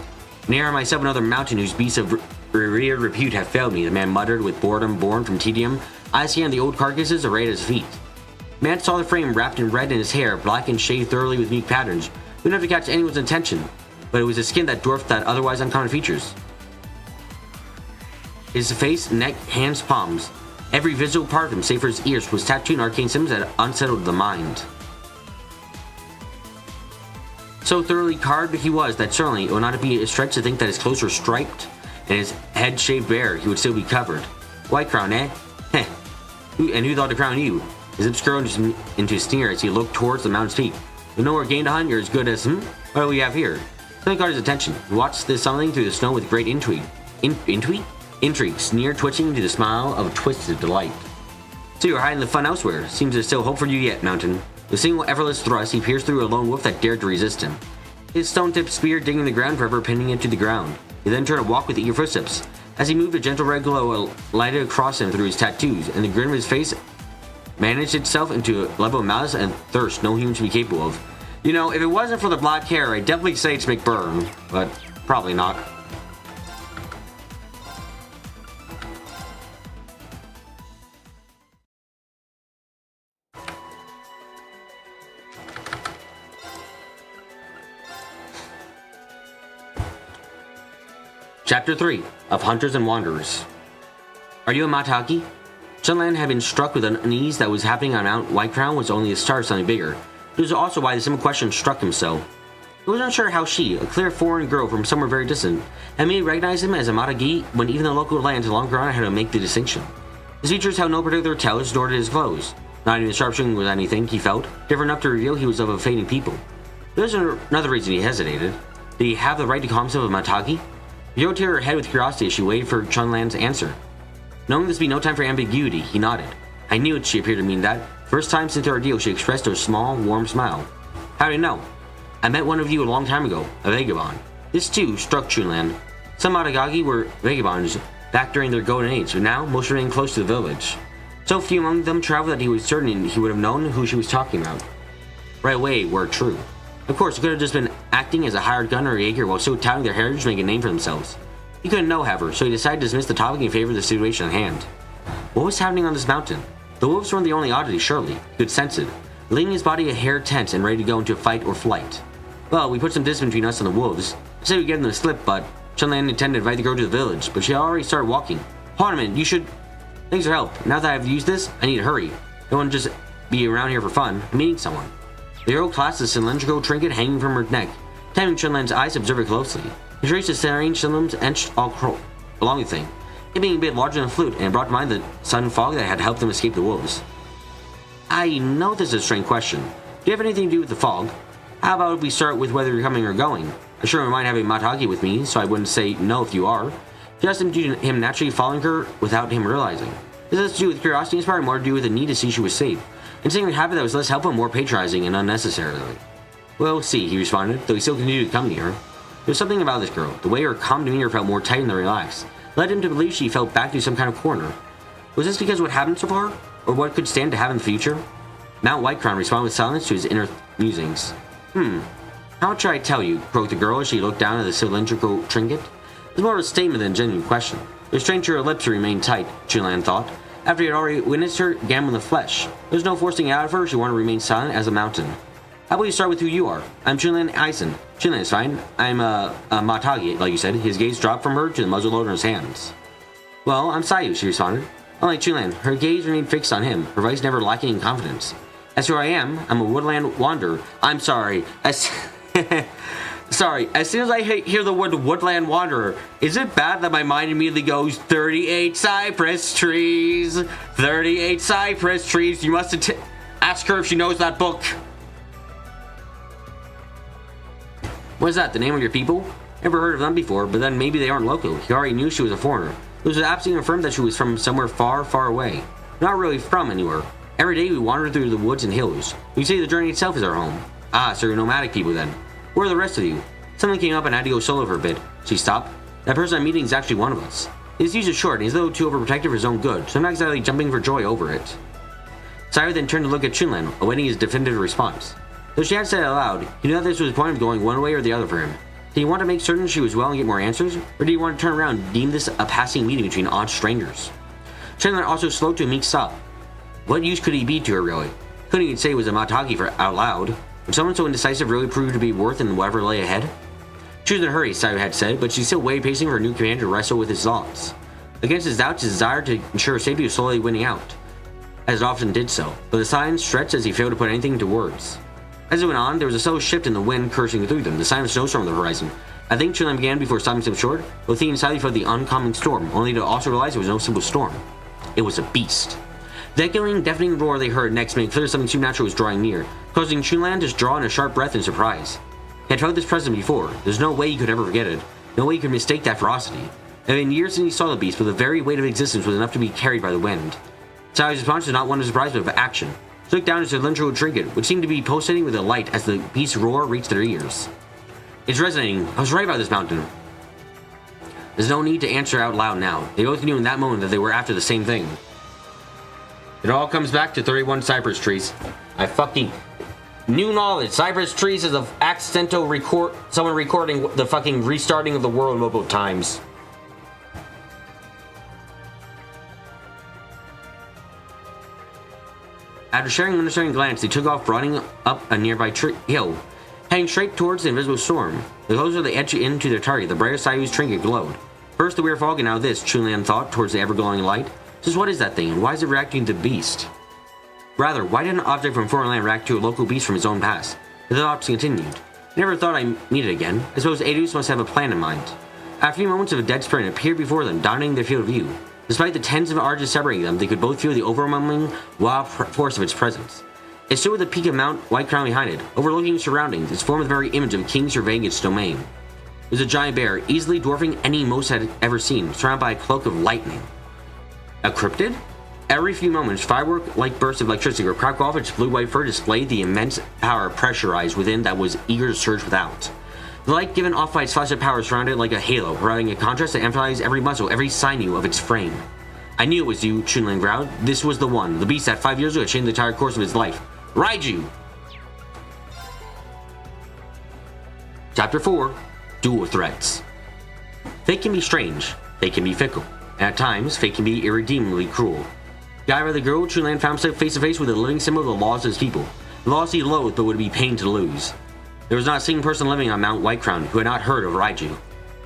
Near myself another mountain whose beasts of revered repute have failed me, the man muttered with boredom born from tedium. I scanned the old carcasses arrayed at his feet. The man saw the frame wrapped in red and his hair, black and shaved thoroughly with unique patterns. We didn't have to catch anyone's attention, but it was a skin that dwarfed that otherwise uncommon features. His face, neck, hands, palms. Every visible part of him, save for his ears, was tattooed in arcane symbols that unsettled the mind. So thoroughly carved he was that certainly it would not be a stretch to think that his clothes were striped and his head shaved bare, he would still be covered. White crown, eh? Heh. And who thought to crown you? His lips curled into a sneer as he looked towards the mountain's peak. With nowhere gain to hunt, you're as good as, what do we have here? Something caught his attention. He watched this something through the snow with great intrigue. Intrigue, sneer twitching into the smile of twisted delight. So you're hiding the fun elsewhere. Seems there's still hope for you yet, Mountain. With a single effortless thrust, he pierced through a lone wolf that dared to resist him. His stone-tipped spear digging the ground, forever pinning it to the ground. He then turned to walk with eager footsteps. As he moved, a gentle red glow lighted across him through his tattoos, and the grin of his face managed itself into a level of malice and thirst no human should be capable of. You know, if it wasn't for the black hair, I'd definitely say it's McBurn, but probably not. Chapter 3 of Hunters and Wanderers. Are you a Mataki? Chunlan had been struck with an unease that was happening on Mount Whitecrown was only a start of something bigger. It was also why the simple question struck him so. He wasn't sure how she, a clear foreign girl from somewhere very distant, had made recognize him as a Matagi when even the local lands along Corona had to make the distinction. His features held no particular tells, nor did his clothes. Not even the sharpshooting was anything, he felt, different enough to reveal he was of a fading people. There was another reason he hesitated. Did he have the right to call himself a Matagi? He rotated her head with curiosity as she waited for Chunlan's answer. Knowing this would be no time for ambiguity, he nodded. I knew it, she appeared to mean that. First time since the ordeal, she expressed her small, warm smile. How do you know? I met one of you a long time ago, a vagabond. This too struck Chunlan. Some Matagagi were vagabonds back during their golden age, but now most remain close to the village. So few among them traveled that he was certain he would have known who she was talking about. Right away were true. Of course, it could have just been acting as a hired gun or a Jaeger while so touting their heritage to make a name for themselves. He couldn't know, however, so he decided to dismiss the topic in favor of the situation at hand. What was happening on this mountain? The wolves weren't the only oddity, surely. He could sense it, leaving his body a hair tense and ready to go into a fight or flight. Well, we put some distance between us and the wolves. I said we'd give them the slip, but Chunlan intended to invite the girl to the village, but she had already started walking. Hold on a minute, you should... Thanks for help. Now that I've used this, I need to hurry. Don't want to just be around here for fun. I'm meeting someone. The girl clasped a cylindrical trinket hanging from her neck. Timing Chunlan's eyes observed it closely. He traced the strange emblems etched all along the thing, it being a bit larger than a flute, and it brought to mind the sudden fog that had helped them escape the wolves. I know this is a strange question. Do you have anything to do with the fog? How about if we start with whether you're coming or going? I sure might have a Matagi with me, so I wouldn't say no if you are. Just him naturally following her without him realizing. This has to do with curiosity, and probably more to do with the need to see she was safe. And seeing a habit that was less helpful and more patronizing and unnecessarily. We'll see, he responded, though he still continued to accompany her. There was something about this girl. The way her calm demeanor felt more tight and relaxed led him to believe she felt back to some kind of corner. Was this because of what happened so far? Or what could stand to have in the future? Mount Whitecrown responded with silence to his inner musings. How should I tell you? Croaked the girl as she looked down at the cylindrical trinket. It was more of a statement than a genuine question. It was strange for her lips to remain tight, Chunlan thought. After he had already witnessed her gamble in the flesh, there was no forcing it out of her. She wanted to remain silent as a mountain. How about you start with who you are? I'm Chunlan Eisen. Chunlan is fine. I'm a Matagi, like you said. His gaze dropped from her to the muzzle loader in his hands. Well, I'm Sayu, she responded. Unlike Chunlan, her gaze remained fixed on him, her voice never lacking in confidence. As who I am, I'm a woodland wanderer. I'm sorry. Sorry, as soon as I hear the word woodland wanderer, is it bad that my mind immediately goes 38 cypress trees? 38 cypress trees. You must ask her if she knows that book. What is that, the name of your people? Never heard of them before, but then maybe they aren't local. He already knew she was a foreigner. It was absolutely confirmed that she was from somewhere far, far away. Not really from anywhere. Every day we wander through the woods and hills. We say the journey itself is our home. Ah, so you're nomadic people then. Where are the rest of you? Something came up and I had to go solo for a bit. She stopped. That person I'm meeting is actually one of us. His use is short and he's a little too overprotective for his own good, so I'm not exactly jumping for joy over it. Sayu then turned to look at Chunlan, awaiting his definitive response. Though she had said it aloud, he knew that this was a point of going one way or the other for him. Did he want to make certain she was well and get more answers, or did he want to turn around and deem this a passing meeting between odd strangers? Chandler also slowed to a meek stop. What use could he be to her, really? Couldn't even say it was a Matagi for out loud. Would someone so indecisive really prove to be worth in whatever lay ahead? She was in a hurry, Sayu had said, but she still waited pacing for her new commander to wrestle with his thoughts. Against his doubts, his desire to ensure safety was slowly winning out, as it often did so, but the silence stretched as he failed to put anything into words. As it went on, there was a subtle shift in the wind coursing through them, the silent snowstorm on the horizon. I think Chunlan began before stopping himself short, both he and Sayu felt the oncoming storm, only to also realize it was no simple storm. It was a beast. The echoing, deafening roar they heard next made clear something supernatural was drawing near, causing Chunlan to draw in a sharp breath in surprise. He had felt this presence before. There's no way he could ever forget it. No way he could mistake that ferocity. It had been years since he saw the beast, but the very weight of existence was enough to be carried by the wind. Sayu's response was not one of surprise, but of action. She looked down at his cylindrical trinket, which seemed to be pulsating with a light as the beast's roar reached their ears. It's resonating. I was right about this mountain. There's no need to answer out loud now. They both knew in that moment that they were after the same thing. It all comes back to 31 cypress trees. I fucking... New knowledge. Cypress trees is an accidental someone recording the fucking restarting of the world multiple times. After sharing an understanding glance, they took off running up a nearby hill, heading straight towards the invisible storm. The closer they edged into their target, the brighter Sayu's trinket glowed. First the weird fog and now this, Chunlan thought, towards the ever-glowing light. Just what is that thing, and why is it reacting to the beast? Rather, why did an object from foreign land react to a local beast from his own past? The thoughts continued. I never thought I'd meet it again. I suppose Adus must have a plan in mind. After a few moments of a dead sprint appeared before them, dominating their field of view. Despite the tens of arches separating them, they could both feel the overwhelming, wild force of its presence. It stood with the peak of Mount White Crown behind it, overlooking its surroundings, its form the very image of a king surveying its domain. It was a giant bear, easily dwarfing any MUSSE had ever seen, surrounded by a cloak of lightning. A cryptid? Every few moments, firework-like bursts of electricity would crack off its blue-white fur, displayed the immense power pressurized within that was eager to surge without. The light given off by its flash of power surrounded it like a halo, providing a contrast that emphasized every muscle, every sinew of its frame. I knew it was you, Chunlan growled. This was the one, the beast that 5 years ago had changed the entire course of his life. Raiju! Chapter 4. Dual Threats. Fate can be strange, fate can be fickle, and at times, fate can be irredeemably cruel. Guided by the girl, Chunlan found himself face to face with a living symbol of the laws of his people. The laws he loathed but would be pain to lose. There was not a single person living on Mount Whitecrown who had not heard of Raiju.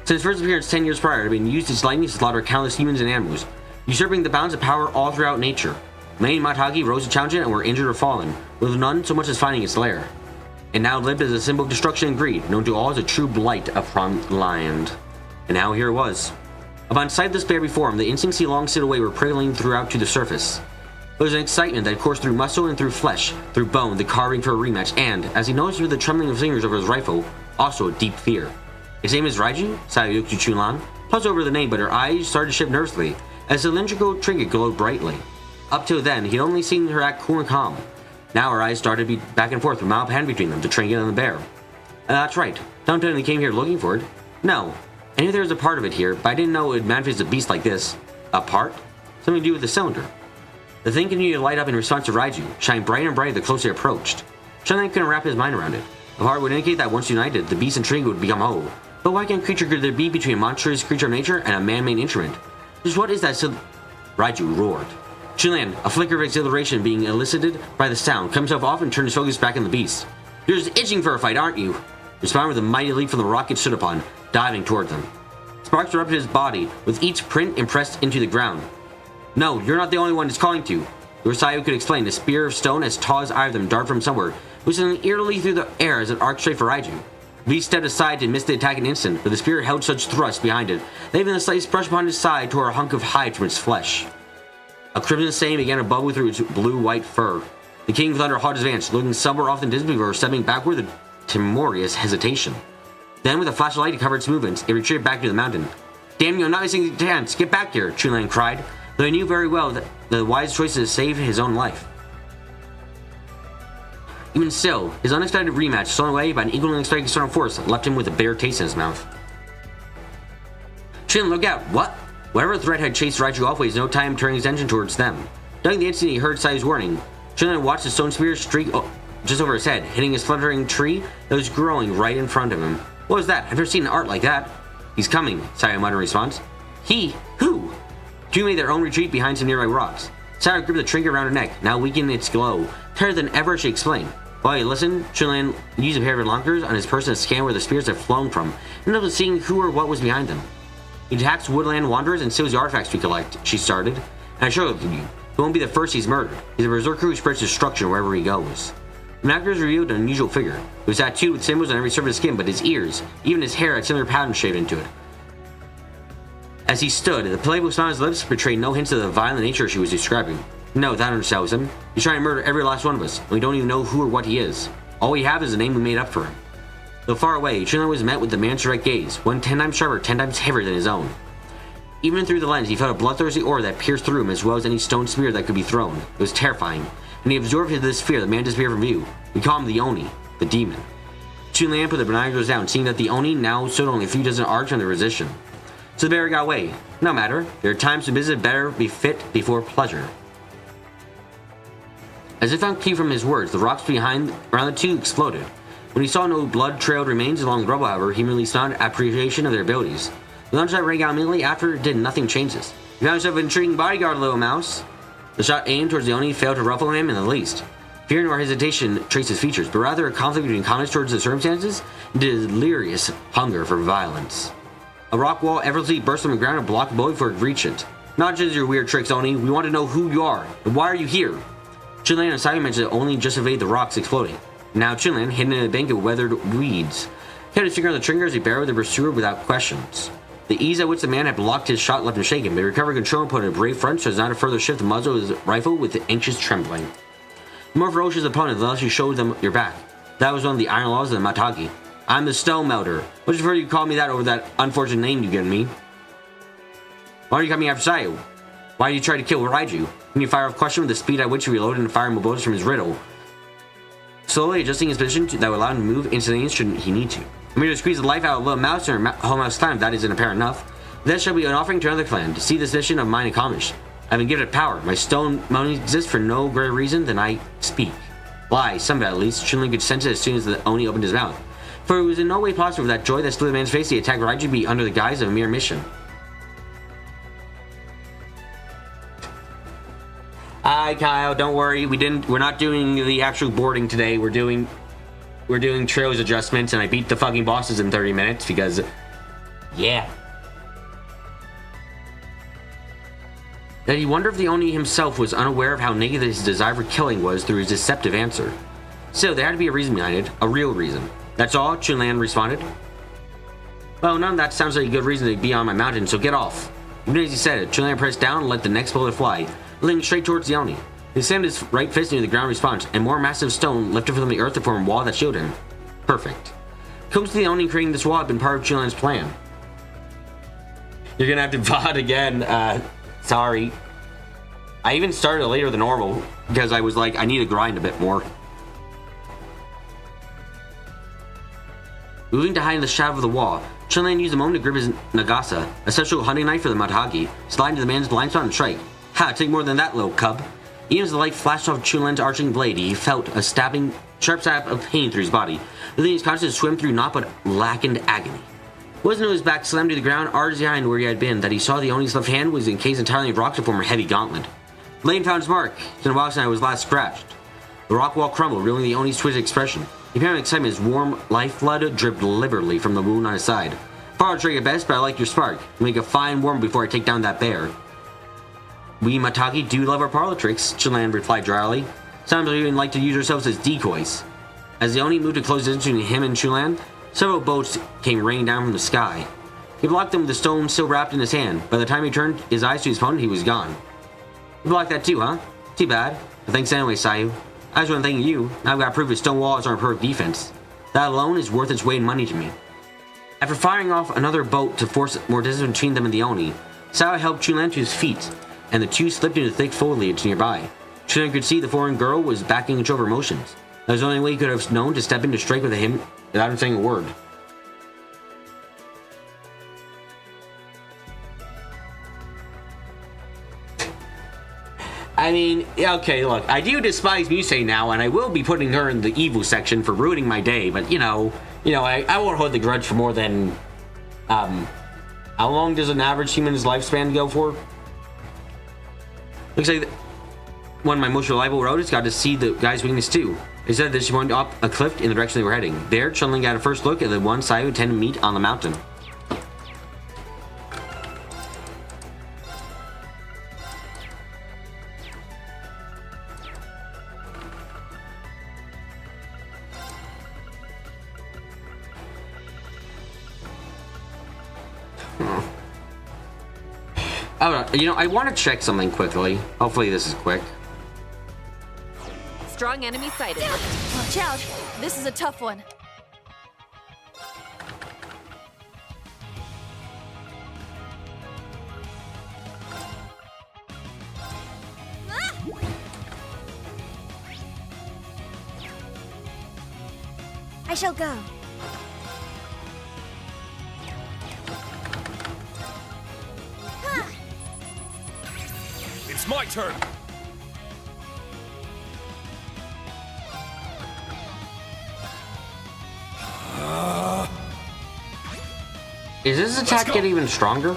Since first appearance 10 years prior, it had been used as lightning to slaughter countless humans and animals, usurping the bounds of power all throughout nature. Many Matagi rose to challenge it and were injured or fallen, with none so much as finding its lair. It now lived as a symbol of destruction and greed, known to all as a true blight upon land. And now here it was. Upon sight of this bear before him, the instincts he long stood away were prickling throughout to the surface. There was an excitement that coursed through muscle and through flesh, through bone, the carving for a rematch, and, as he noticed through the trembling of fingers over his rifle, also a deep fear. His name is Raiju? Sayu looked to Chunlan, puzzled over the name, but her eyes started to shift nervously, as the cylindrical trinket glowed brightly. Up till then, he'd only seen her act cool and calm. Now her eyes started to be back and forth, with a mild hand between them, the trinket and the bear. And that's right, don't tell me they came here looking for it. No, I knew there was a part of it here, but I didn't know it would manifest a beast like this. A part? Something to do with the cylinder. The thing continued to light up in response to Raiju, shine brighter and brighter the closer it approached. Chunlan couldn't wrap his mind around it. The part would indicate that once united, the beast and trinket would become whole. But what kind of creature could there be between a monstrous creature of nature and a man-made instrument? Just what is that Raiju roared. Chunlan, a flicker of exhilaration being elicited by the sound, cut himself off and turned his focus back on the beast. You're just itching for a fight, aren't you? Responding with a mighty leap from the rock it stood upon, diving toward them. Sparks erupted his body, with each print impressed into the ground. No, you're not the only one it's calling to. Sayu could explain, the spear of stone as tall as either of them darted from somewhere, whistling eerily through the air as it arced straight for Raiju. The beast stepped aside to miss the attack an instant, but the spear held such thrust behind it, that even the slightest brush upon his side tore a hunk of hide from its flesh. A crimson stain began to bubble through its blue-white fur. The King of Thunder halted his advance, looking somewhere off in the distance before stepping backward with timorous hesitation. Then, with a flash of light to cover its movements, it retreated back to the mountain. Damn you, I'm not missing a chance! Get back here! Chunlan cried, though he knew very well that the wise choice is to save his own life. Even still, his unexpected rematch, stolen away by an equally unexpected external force, left him with a bitter taste in his mouth. Chunlan, look out! What? Whatever threat had chased Raiju off, wasted no time turning his attention towards them. During the instant he heard Sayu's warning, Chunlan watched the stone spear streak just over his head, hitting his fluttering tree that was growing right in front of him. What was that? I've never seen art like that. He's coming, Sayo muttered in response. He? Who? Two made their own retreat behind some nearby rocks. Sayo gripped the trinket around her neck, now weakening its glow. Tighter than ever, she explained. While he listened, Chunlan used a pair of binoculars on his person to scan where the spears had flown from, and up to seeing who or what was behind them. He attacks woodland wanderers and steals the artifacts we collect, she started. And I showed you. He won't be the first he's murdered. He's a berserker who spreads destruction wherever he goes. The binoculars revealed an unusual figure. He was tattooed with symbols on every surface of his skin, but his ears, even his hair, had similar patterns shaved into it. As he stood, the playful smile on his lips betrayed no hints of the violent nature she was describing. No, that undersells him. He's trying to murder every last one of us, and we don't even know who or what he is. All we have is the name we made up for him. Though far away, Chunlan was met with the man's direct gaze, one 10 times sharper, 10 times heavier than his own. Even through the lens, he felt a bloodthirsty aura that pierced through him as well as any stone spear that could be thrown. It was terrifying, and he absorbed into this fear the man disappeared from view. We call him the Oni, the demon. Chunlan put the binoculars down, seeing that the Oni now stood only a few dozen arcs from their position. So the bear got away. No matter, there are times when business better be fit before pleasure. As if on cue from his words, the rocks around the two exploded. When he saw no blood-trailed remains along the rubble, however, he merely nodded appreciation of their abilities. The gunshot rang out immediately after did nothing change this. He found himself an intriguing bodyguard, little mouse. The shot aimed towards the Oni failed to ruffle him in the least. Fear nor hesitation traced his features, but rather a conflict between kindness towards the circumstances and delirious hunger for violence. A rock wall effortlessly burst from the ground and blocked the bullet before it reached it. Not just your weird tricks, Oni. We want to know who you are, and why are you here? Chunlan and Sayo mentioned only just evade the rocks exploding. Now Chunlan, hidden in a bank of weathered weeds, kept his finger on the trigger as he barreled the pursuer without questions. The ease at which the man had blocked his shot left him shaken, but he recovered control and put in a brave front so as not to further shift the muzzle of his rifle with anxious trembling. The more ferocious opponent, the less you showed them your back. That was one of the iron laws of the Matagi. I'm the Stone Melter. Much prefer you call me that over that unfortunate name you've given me. Why are you coming after Sayo? Why did you try to kill Raiju? Can you fire off question with the speed at which he reloaded and fired more bullets from his riddle? Slowly adjusting his position that would allow him to move instantly should he need to. I'm here to squeeze the life out of a little mouse or whole mouse clan if that isn't apparent enough. This shall be an offering to another clan to see this mission of mine accomplished. I've been given power. My stone money exists for no greater reason than I speak. Why, some of it at least, Chunlan could sense it as soon as the Oni opened his mouth. For it was in no way possible for that joy that split the man's face to attack Raiju be under the guise of a mere mission. Hi Kyle, don't worry. We're not doing the actual boarding today. We're doing trails adjustments, and I beat the fucking bosses in 30 minutes because yeah. That he wondered if the Oni himself was unaware of how naked his desire for killing was through his deceptive answer. Still, there had to be a reason behind it, a real reason. That's all, Chunlan responded. Well, none of that sounds like a good reason to be on my mountain, so get off. Even as he said it, Chunlan pressed down and let the next bullet fly, leaning straight towards the Oni. He slammed his right fist into the ground in response, and more massive stone lifted from the earth to form a wall that shielded him. Perfect. Comes to the Oni creating this wall had been part of Chunlan's plan. You're gonna have to VOD again, sorry. I even started later than normal, because I was like, I need to grind a bit more. Moving to hide in the shadow of the wall, Chunlan used a moment to grip his Nagasa, a special hunting knife for the Matagi, slide into the man's blind spot and strike. Ha, take more than that, little cub. Even as the light flashed off Chunlan's arching blade, he felt a sharp stab of pain through his body, leaving his conscience to swim through naught but blackened agony. It wasn't until his back slammed to the ground, arms behind where he had been, that he saw the Oni's left hand was encased entirely in rock to form a heavy gauntlet. Lane found his mark. It's been a while since I was last scratched. The rock wall crumbled, revealing the Oni's twisted expression. He appeared in excitement as warm lifeblood dripped liberally from the wound on his side. Far trick at best, but I like your spark. You make a fine warm before I take down that bear. We Matagi do love our parlor tricks, Chunlan replied dryly. Sometimes we even like to use ourselves as decoys. As the Oni moved to close distance between him and Chunlan, several boats came raining down from the sky. He blocked them with the stone still wrapped in his hand. By the time he turned his eyes to his opponent, he was gone. You blocked that too, huh? Too bad. But thanks anyway, Sayu. I just want to thank you. Now I've got proof his stone walls aren't perfect defense. That alone is worth its weight in money to me. After firing off another boat to force more distance between them and the Oni, Sayu helped Chunlan to his feet, and the two slipped into thick foliage nearby. Chunlan could see the foreign girl was backing control of her motions. That was the only way he could have known to step in to strike with him without him saying a word. I mean, okay, look, I do despise MUSSE now, and I will be putting her in the evil section for ruining my day, but, I won't hold the grudge for more than, how long does an average human's lifespan go for? Looks like one of my most reliable roaders got to see the guy's weakness too. They said they just went up a cliff in the direction they were heading. There, Chun-Li got a first look at the one side who tend to meet on the mountain. I want to check something quickly. Hopefully this is quick. Strong enemy sighted. Watch out. This is a tough one. I shall go. It's my turn. Is this attack get even stronger?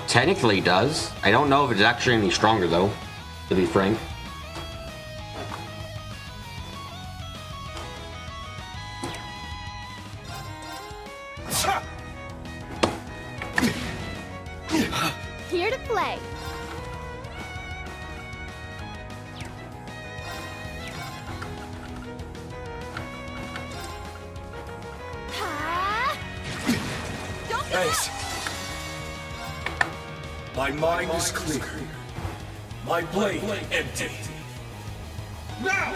Technically it does. I don't know if it's actually any stronger though, to be frank. Here to play. Nice. My mind is clear. My blade empty. Now!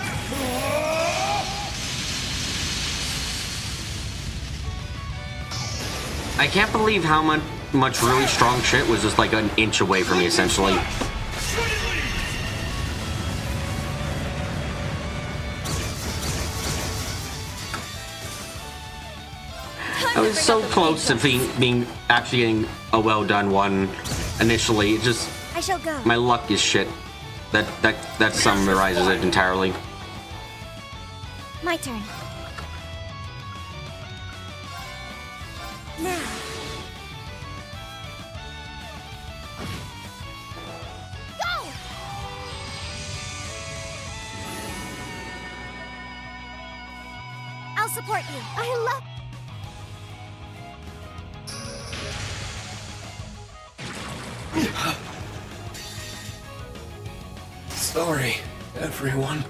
I can't believe how much really strong shit was just like an inch away from me, essentially. I was so close to being actually getting a well done one initially. It just I shall go. my luck is shit. That summarizes it entirely. My turn. Now. Go! I'll support you. I love. Sorry, everyone.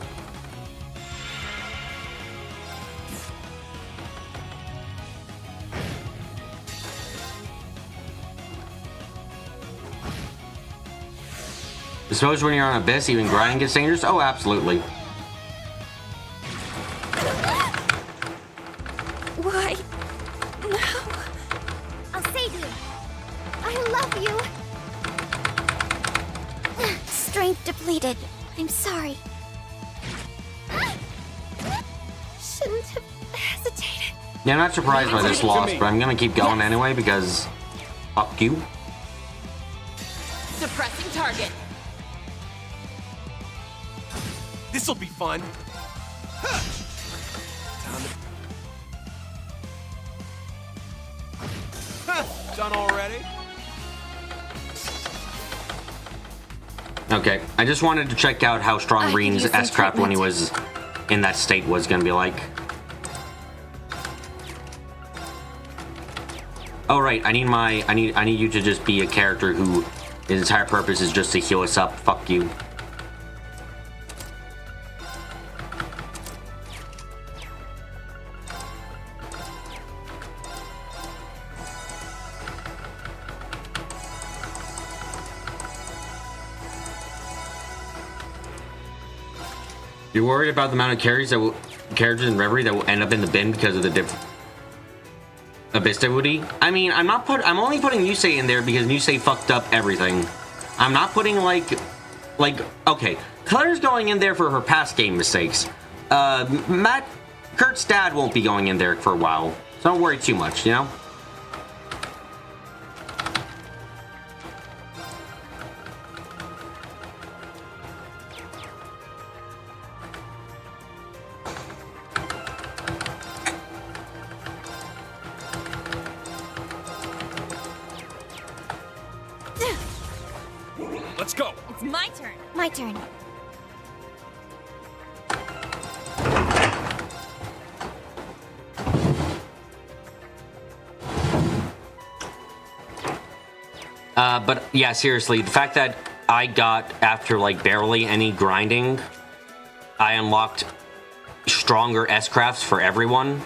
I suppose when you're on Abyss, even grinding gets dangerous? Oh, absolutely. Why? No. I'll save you. I love you. Strength depleted. I'm sorry. Shouldn't have hesitated. Yeah, I'm not surprised by this loss, but I'm gonna keep going anyway because fuck you. Suppressing target. This'll be fun. Done already? Okay, I just wanted to check out how strong I could Reen's use some S-Craft when he treatment. was in that state was gonna be like. Oh right, I need you to just be a character who his entire purpose is just to heal us up. Fuck you. You're worried about the amount of characters in Reverie that will end up in the bin because of the Abyss difficulty? I mean, I'm only putting MUSSE in there because MUSSE fucked up everything. I'm not putting okay, Claire's going in there for her past game mistakes. Kurt's dad won't be going in there for a while, so don't worry too much, you know? my turn. My turn. But yeah, seriously, the fact that I got, after like barely any grinding, I unlocked stronger S-crafts for everyone,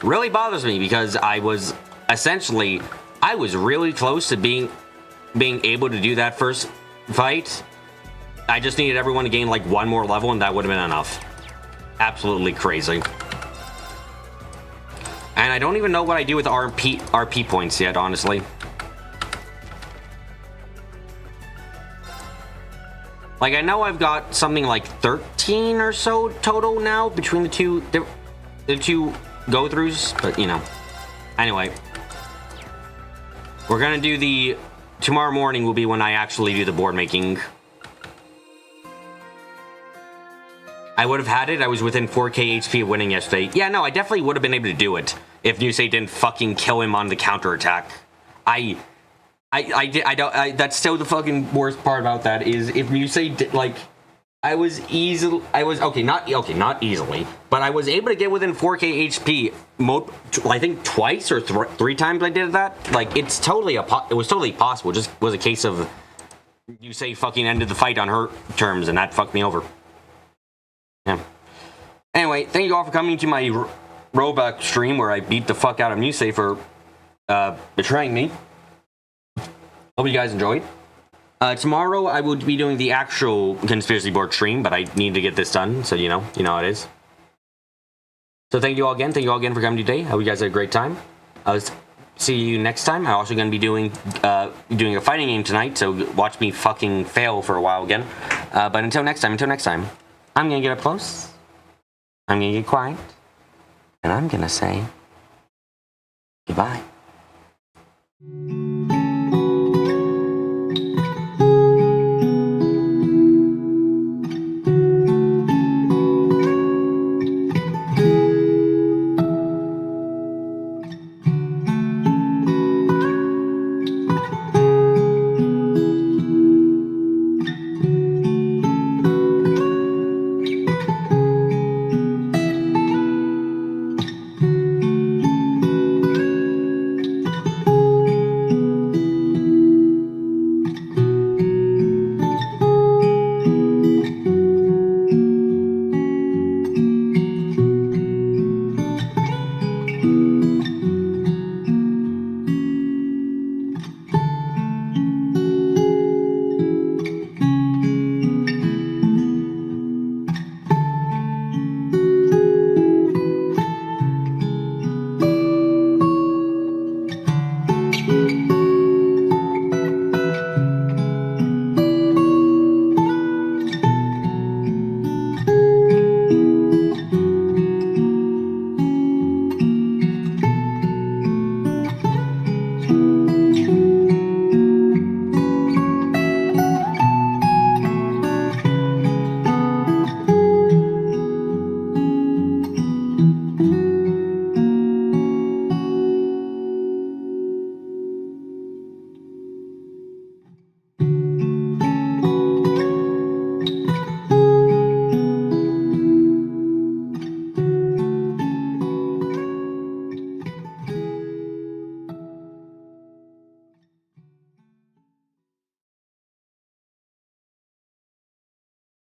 really bothers me, because I was really close to being able to do that first fight. I just needed everyone to gain like one more level and that would have been enough. Absolutely crazy. And I don't even know what I do with RP points yet, honestly. Like, I know I've got something like 13 or so total now between the two go-throughs, but you know. Anyway, we're gonna do tomorrow morning will be when I actually do the board making. I would have had it. I was within 4k HP of winning yesterday. Yeah, no, I definitely would have been able to do it if MUSSE didn't fucking kill him on the counterattack. That's still the fucking worst part about that is if MUSSE did, like, not easily, but I was able to get within 4k HP, I think twice or three times I did that. Like, it was totally possible. It just was a case of MUSSE fucking ended the fight on her terms, and that fucked me over. Yeah. Anyway, thank you all for coming to my Rollback stream where I beat the fuck out of MUSSE for betraying me. Hope you guys enjoyed. Tomorrow I will be doing the actual conspiracy board stream, but I need to get this done, so you know how it is. So thank you all again. Thank you all again for coming today. I hope you guys had a great time. I'll see you next time. I'm also going to be doing a fighting game tonight, so watch me fucking fail for a while again. But until next time, I'm going to get up close. I'm going to get quiet. And I'm going to say goodbye.